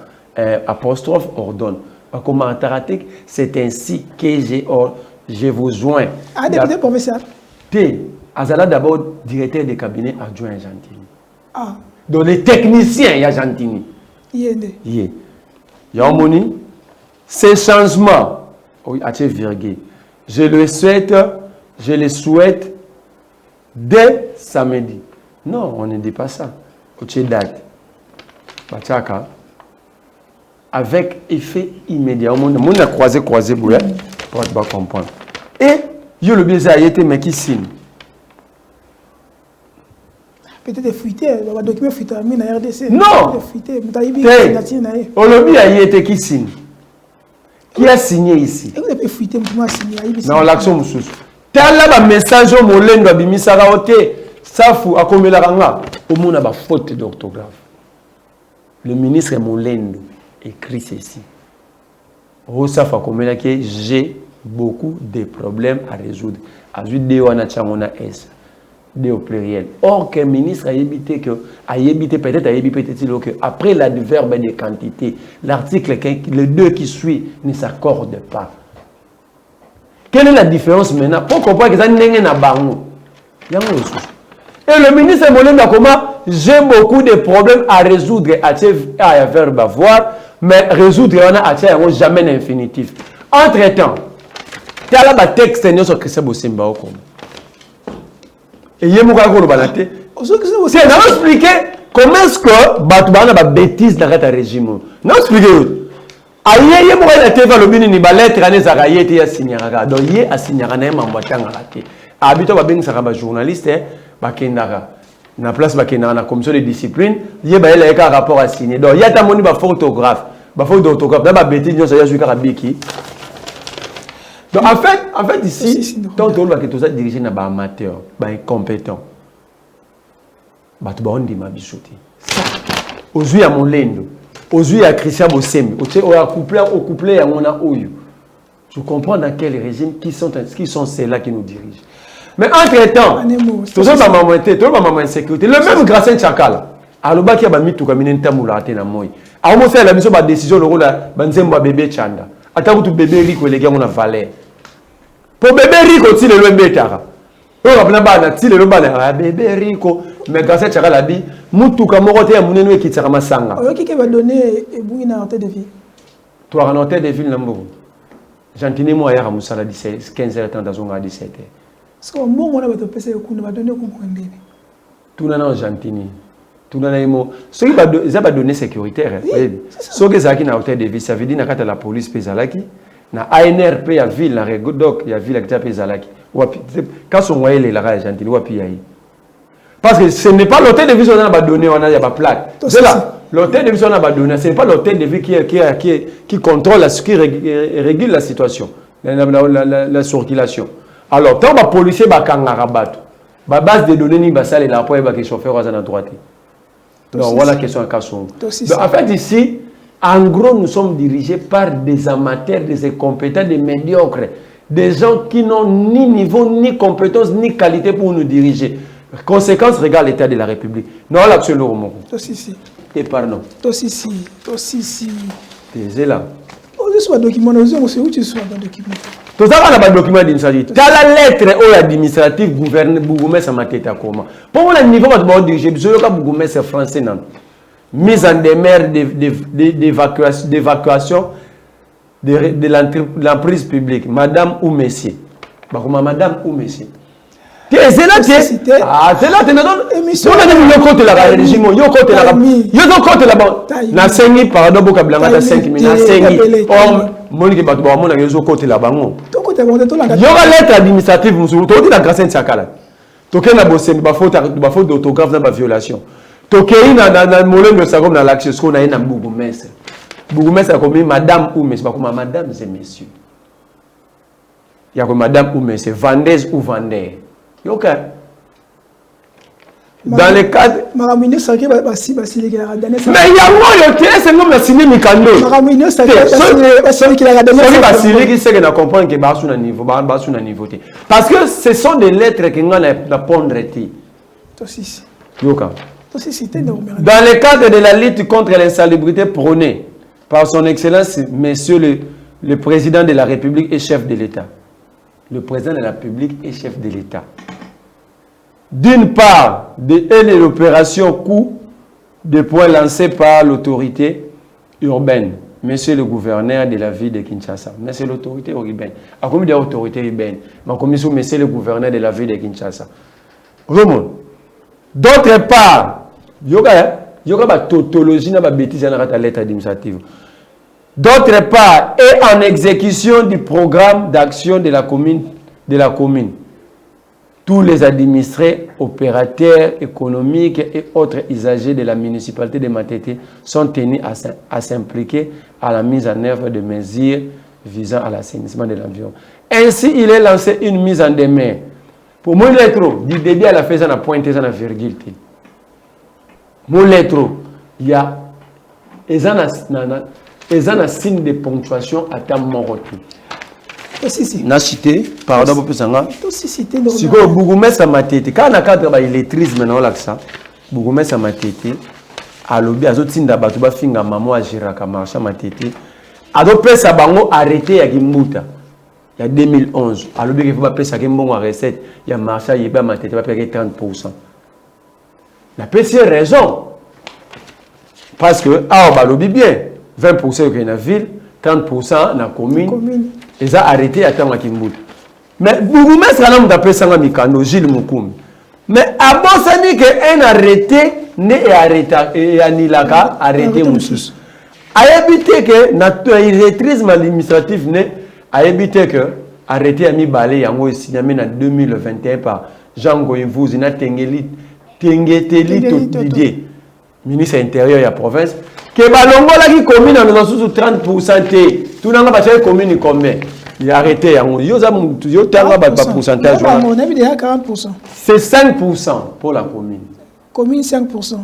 Apostrophe ordonne. C'est ainsi que je vous joins. Ah, député professeur. Azala d'abord directeur de cabinet adjoint à Gentini. Ah. Donc les techniciens, il y a Gentini. Il y a Moni. Ces changements, je le souhaite dès samedi. Non, on ne dit pas ça. Date. Avec effet immédiat. On a croisé, pour comprendre. Et il y a le biais à été, mais qui signe. Peut-être fuité, le document fuité dans la RDC. Non! Olobi a été qui signe? Qui a signé ici? Non, l'action moussous. Tel là, le message au molendo abimisara ote, safu akomela ranga, au monde a faute d'orthographe. Le ministre Molendo écrit ceci. Rosafa komela que j'ai beaucoup de problèmes à résoudre. Ajoute des wana changona S. Des au pluriel. Or que le ministre a évité que peut-être que après l'adverbe de quantité, l'article le 2 qui suit ne s'accorde pas. Quelle est la différence maintenant? Pour comprendre que ça n'est pas bango. Et le ministre Molenga comment j'ai beaucoup de problèmes à résoudre à verbe avoir, mais résoudre on a jamais l'infinitif. Entre-temps, tu as là un texte sur Christian Bosimba au et il y a beaucoup de c'est n'a expliqué comment est-ce que Batouba a bêtise dans le régime. N'a expliqué. Aïe, il y a beaucoup de TV lobini ni lettre à les arayer et à signer. Donc il y a signer un aimant boitant à rater. Habitué à bien ça comme journaliste, bakendara. Na place bakendara na commission de discipline, il y a un rapport à signer. Donc il y a ta moni ba photographe, ba faute d'autographe, d'abord bêtise non ça y a joué karabiki. Donc en fait ici, tant que tout ça dirigé na ba amateur, ba incompétent. Ba tu ba on dit ma bichoti. Aujourd'hui à Molendo, aujourd'hui à Christian Bosembe, au couplé à mona oyo. Je comprends dans quel régime qui sont ceux-là qui nous dirigent. Mais entre-temps, tout ça va m'augmenter, tout va m'augmenter sécurité. Le même Gracien Chakala, aloba qui a mis tout comme une tamulate na moi. A mo fait la mission ba décision le rôle ba nzemba bébé chanda. Ata tout bébé rico les gars on a valeur. Pour bébé rico ti le lobe tara. On va pas na ti le lobe na bébé rico mais Gracien Chakala dit mutu ka moko te ya munenu e kitaka masanga. Oyo qui va donner ebungi na hôtel de ville. Toi en hôtel de ville na mbo. J'entendais moi hier à Moussala 15h30 dans un 17h. Parce que bon on a besoin de passer au coup de donner comprendre. Tout na Argentine. Tout na imo. Ce qui va donner sécuritaire. Ce que ça qui na hôtel de ville ça veut dire na kata la police pezalaki na ANRP ya ville na Regodok ya ville qui pezalaki. Quand son moyen est la Argentine wapi yayi. Parce que ce n'est pas l'hôtel de ville on a donné on a ya ba plaque. C'est là. L'hôtel de ville on a donné, ce n'est pas l'hôtel de ville qui contrôle, qui régule la situation, la circulation. Alors, tant que les policiers sont la base de données, c'est la pointe que les chauffeurs sont à droite. Donc, voilà la question à Kasson. En fait, ici, en gros, nous sommes dirigés par des amateurs, des incompétents, des médiocres, des gens qui n'ont ni niveau, ni compétence, ni qualité pour nous diriger. Conséquence, regarde l'état de la République. Non, l'action de l'Europe. Et pardon. Tosisi. T'es là. On soit document, on sait où tu sois dans le document. Tout ça, on a pas de document administratif. T'as la lettre ou l'administratif gouverne Bougoumès à ma tête à comment. Pour le niveau de diriger, je veux que Bougoumès est français non. Mise en demeure d'évacuation de l'emprise publique, madame ou monsieur. Madame ou monsieur. C'est là, c'est là, émission. On a dit le côté là, le régime, yo côté là, yo côté là-bas. Na 5 000 pardon, beaucoup de blancs, 5 000, na 5 000. Or, Monique Batouba, mon yo côté là-bas. Yo la lettre administrative, monsieur, tu dis la grâce de Sakala. Toké na bossé, ba faute d'autographe na ba violation. Toké na molem de sagom na l'action, ce qu'on a na Bougoumès. Bougoumès a commis madame ou monsieur, pas comme madame et messieurs. Il y a comme madame ou monsieur, vendeuse ou vendeur. Ok. Dans les cadres. Mais il y a un c'est comme la signé Mikando. Parce que ce sont des lettres qui ont la pondre. Dans le cadre de la lutte contre l'insalubrité prônée par son Excellence, Monsieur le Président de la République et chef de l'État. Le Président de la République et chef de l'État. D'une part, de l'opération coup de poing lancée par l'autorité urbaine, monsieur le gouverneur de la ville de Kinshasa. Mais c'est l'autorité urbaine. À combien d'autorités urbaines? Ma commission, monsieur le gouverneur de la ville de Kinshasa. D'autre part, il y a une tautologie dans la bêtise dans la lettre administrative. D'autre part, et en exécution du programme d'action de la commune, tous les administrés, opérateurs économiques et autres usagers de la municipalité de Matete sont tenus à s'impliquer à la mise en œuvre de mesures visant à l'assainissement de l'environnement. Ainsi, il est lancé une mise en demeure. Pour mon lettre, du début à la fin, ça n'a pointé, ça n'a virgule. Mon lettre, il y a ils ont un signe de ponctuation à ta mort. Si. Na cité, pardon pour ça. Si cité. Si go bourgmestre ma tête, quand on a cadre ba électrice maintenant là ça, bourgmestre ma tête, à lobby azotinda batu ba finga maman agira ka marcha ma tête. Ado pesa bango arrêté ya Kimbuta. Il y a 2011, à lobby il faut pas pesa ke mbongo recette, il y a marcha yeba ma tête pas payer 30%. La petite raison parce que ah ba lobby bien, 20% que na ville, 30% na commune. Ils ont arrêté à temps à Kimbuta. Mais bourgmestre là on appelle ça Mikano Gilles Moukoum. Mais avant ça dit que un arrêté né et anilaka arrêté Moussous. A évité que notre électrisme administratif né a évité que arrêté ami balé yango signé en 2021 par Jean Goyevouzi na Tengeli Totidie ministre intérieur de la province que balongola qui commune en sous 30% té tout n'a pas fait commune combien il a arrêté yango yo tanga ba pourcentage on a vu déjà 40%. C'est 5% pour la commune. Commune 5%.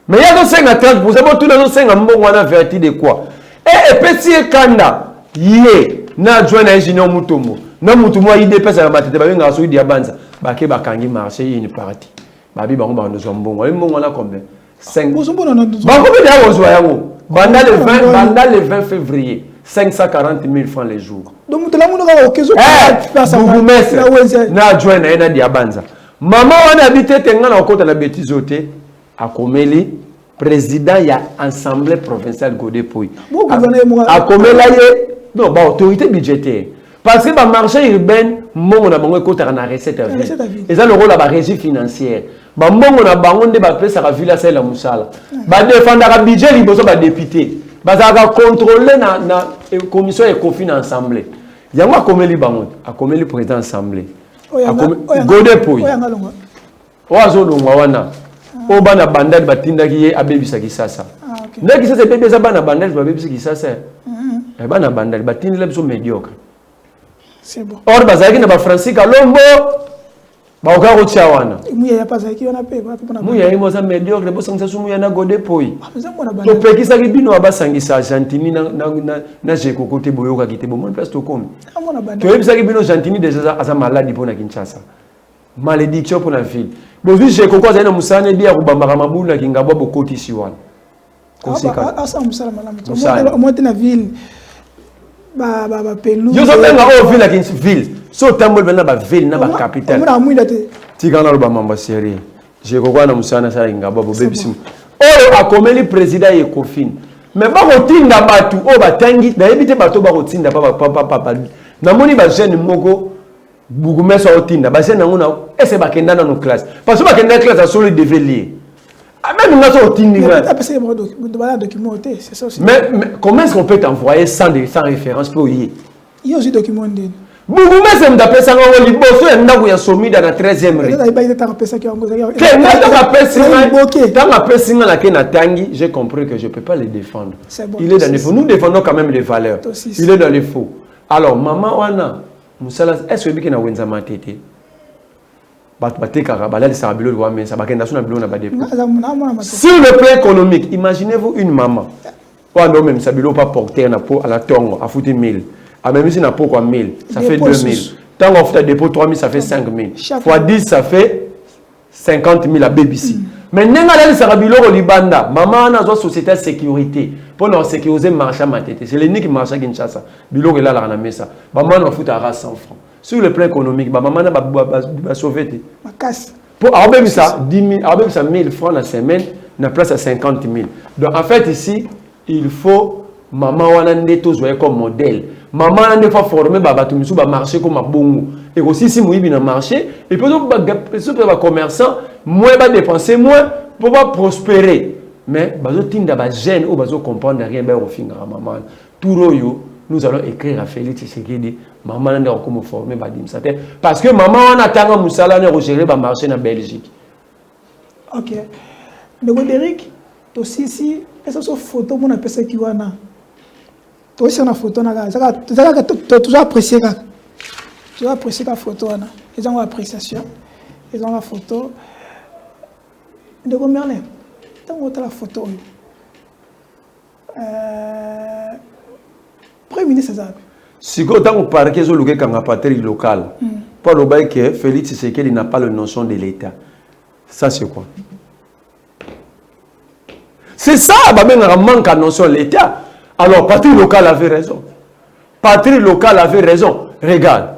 Mais il y a 5 à 30%, bon, tout le monde 5 à mon on a verti de quoi. Et petit kanda, yé, na joint ingénieur Mutombo. Na Mutombo il dépasse la matete, ba nga so di abanza. Ba ke ba kangi marché une partie. Ba bi ba ngo ba no zombongo. Le mbongo na combien? 5. Ba combien de ozo yango? Banda le 20 février. 540 000 francs les jours. Donc, tu as dit que na joint na di abanza. Maman on habité tenga na kota na bêtise oté à Komeli président ya assemblée provinciale Godepoi. À Komela non ba autorité budgétaire. Parce que ba marché urbain mongo na bango kota na recette à ville. Et ça le rôle la régie financière. Ba mongo na bango nde ba pesa ka villa sala musala. Ba défendre ka budget liboso ba député. Ba za ka contrôler na commission et confine assemblée. Yango a Komeli bango, a Komeli président assemblée. Godepoi. Oazo longwa wana. O bana bandal batinda ki abebisa kisasa. Ndaki sasa bebe za bana bandal babebisa kisasa. Bana bandal batinda lebso médiocre. C'est bon. Or bazaki na ba Francisca Lombo ba okaro tia wana. Muya ya pasaki wana pe ba pona. Muya imo za médiocre bo sangisa sumu ya na Godepoi. To pekisa ki bino abasangisa Argentine na jeko kote boyoka kite bo mon place to comme. To ebisa ki bino Argentine déjà asa malade pona Kinshasa. Malédiction pour la ville. Bonjour, j'ai quoi ça musane dia kubambaka mabula kingabwa bokoti siwana. Koseka. Asa musala malamu. Moi na ville ba pelu. Yo so benga o ville la ville. So tambol bena ba ville na ba capitale. Mona muida te. Tigana lo ba mamba série. J'ai quoi na musana sa ngabwa bo bebisi. Oyo akomeli président ye Kofin. Mais ba kotinda batu o batangi na ebite bato ba kotinda papa. Na moni ba jeune moko bourgmestre otinda ba jeune ngona ese ba kenda na no classe. Parce que ba kenda classe a solo devait lier. Même nous avons documenté, c'est ça aussi. Mais comment est-ce qu'on peut t'envoyer sans référence pour y? Il y a aussi documenté. Bourgmestre m'appelle ça on li bosso et n'a pas somi dans la 13e rue. J'ai compris que je ne peux pas les défendre. Il est dans les faux. Nous défendons quand même les valeurs. Il est dans les faux. Alors maman wana musala est-ce que na wenza matete? Sur le plan économique, imaginez-vous une maman. Même ça ne pas porter à la tongue, à foutre 1000. Même si n'a pas quoi 1000, ça fait 2000. Tant qu'on fait des dépôts 3000, ça fait 5000. Fois 10, ça fait 50 000 à BBC. Mais n'enga la sarabilo au Libanda, maman a une société de sécurité pour nous sécuriser le marché à ma tête. C'est l'unique marché à Kinshasa. Bilo est là la mesa. Maman a foutu à 100 francs. Sur le plan économique, maman a sauvé. Pour avoir ça, 10 000 francs la semaine, on a place à 50 000. Donc en fait ici, il faut maman a comme modèle. Maman a pas formé le marché comme un bon. Et aussi si moi bien marché, et puis les commerçants moins va dépenser moins pour pas prospérer. Mais bazo tinda ba jeune ou bazo comprendre rien ben au fin maman. Tout royo nous allons écrire à Félix Tshisekedi maman n'a comment former badim ça parce que maman on attend musala ne gérer ba marché na Belgique. OK. Le Goderic to si essa so photo mon appelle ça kiwana. To aussi na photo na ça toujours apprécier ka. Tu vas apprécier ta photo là. Ils ont appréciation. Ils ont la photo de Merlin. Tant que la photo Premier ministre ça. Si quand on parle qu'ils ont le gars patrie local, pour le bail que Félix Tshisekedi n'a pas la notion de l'État. Ça c'est quoi? C'est ça, bah même un manque à notion de l'État. Alors patrie locale avait raison. Patrie locale avait raison. Regarde,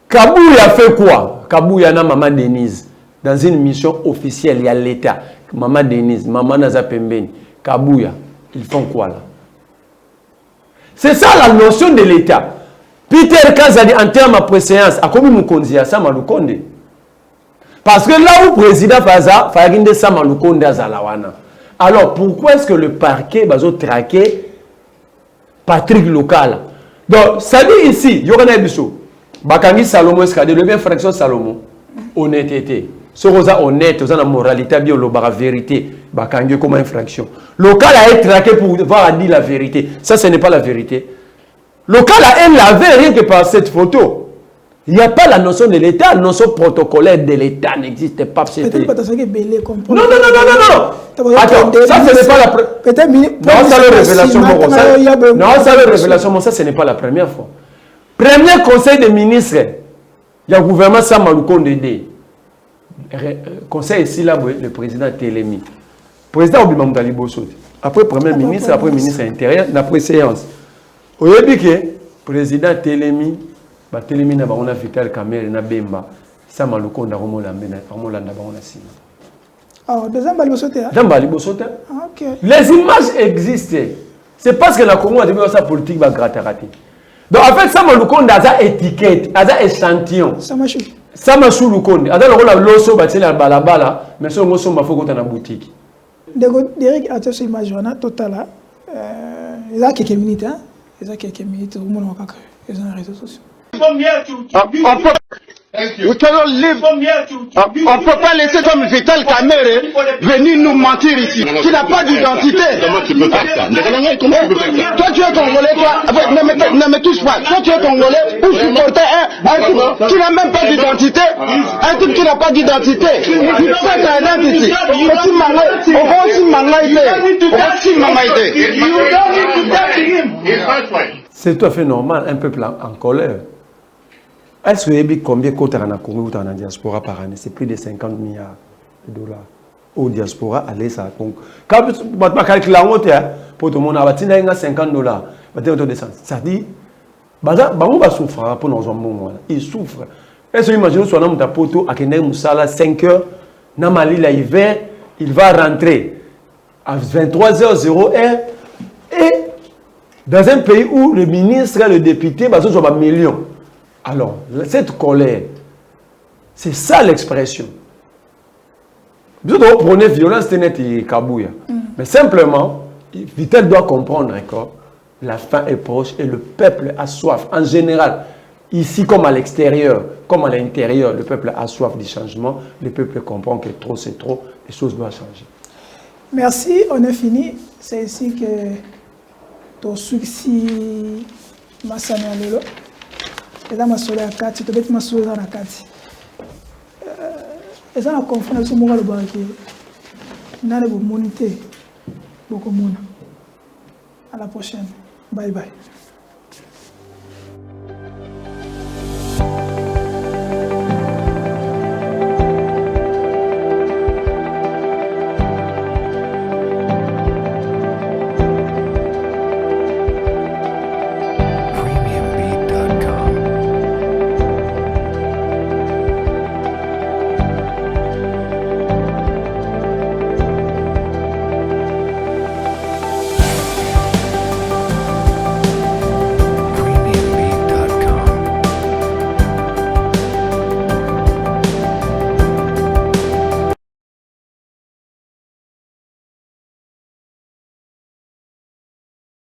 Kabouya a fait quoi? Kabouya na Maman Denise dans une mission officielle, il y a l'État. Maman Denise, Maman Naza Pembeni, Kabouya, ils font quoi là? C'est ça la notion de l'État. Peter Kazadi, en termes de préséance, a commis mon conduit à Samaloukonde. Parce que là où le président Faza, Faginde Samaloukonde à Zalawana. Alors pourquoi est-ce que le parquet va traquer Patrick Local? Donc, ça dit ici, il y aura un épisode. Bakangi Salomon Escadé, le bien fraction Salomon. Honnêteté. Ce qui est honnête, c'est la moralité, la vérité. Bakangi comme infraction. Local a été traqué pour voir dire la vérité. Ça, ce n'est pas la vérité. Local a lavé rien que par cette photo. Il n'y a pas la notion de l'État, la notion protocolaire de l'État n'existe pas. Peut-être pas ça qui est belé comme non. Attends, ça ce n'est pas la première. Non, ça le révélation. Non, ça le révélation. Ça ce n'est pas la première fois. Premier conseil des ministres, il y a le gouvernement Samaloukonde. Conseil ici là, le président Télémi. Président Obima Moutali Bosso. Après premier ministre, après ministre intérieur, après séance. Au début que président Télémi. Télémi na bango na Vital Kamerhe na Bemba Samaloukonde Romolanda bango na sima. Ah, deuxième balibosote. OK. Les images existent. C'est parce que la Congo a devenu sa politique va gratter. Donc en fait Samaloukonde a sa étiquette, a sa échantillon. Samachou Lukonde. A dans le loso bateli na balabala, mais son loso mafoko kota na boutique. Derek a cette image là totale. Il y a quelques minutes hein. Il y a quelques minutes au monde on les réseaux sociaux. On ne peut pas laisser comme Vital Kamerhe venir nous mentir ici. Tu n'as pas d'identité. Comment tu peux faire ça? Comment tu peux faire ça? Toi tu es congolais, toi. Ne me touche pas. Toi tu es congolais ou supporter un truc qui n'a même pas d'identité. Un truc qui n'a pas d'identité. Tu fais ta identité. C'est tout à fait normal, un peuple en colère. Est-ce que vous savez combien de côtés en Congo ou en diaspora par année? C'est plus de 50 milliards de dollars. Au diaspora, allez ça. Quand vous calculez pour tout le monde, il y a 50 dollars. Ça dit, on va souffrir pour nos hommes. Ils souffrent. Est-ce que vous imaginez que nous avons poto à 5 heures, il va rentrer à 23h01 et dans un pays où le ministre et le député sont un million. Alors, cette colère, c'est ça l'expression. Vous prenez violence, c'est Kabouya. Mais simplement, Vital doit comprendre encore, la fin est proche et le peuple a soif. En général, ici comme à l'extérieur, comme à l'intérieur, le peuple a soif du changement. Le peuple comprend que trop c'est trop, les choses doivent changer. Merci, on est fini. C'est ici que ton souci m'a salué à l'élo. Et là, ma soeur à 4, tu te mets ma soeur à 4. Et ça, la conférence, c'est moi le banquier. N'a pas de monter. Beaucoup de monde. À la prochaine. Bye bye.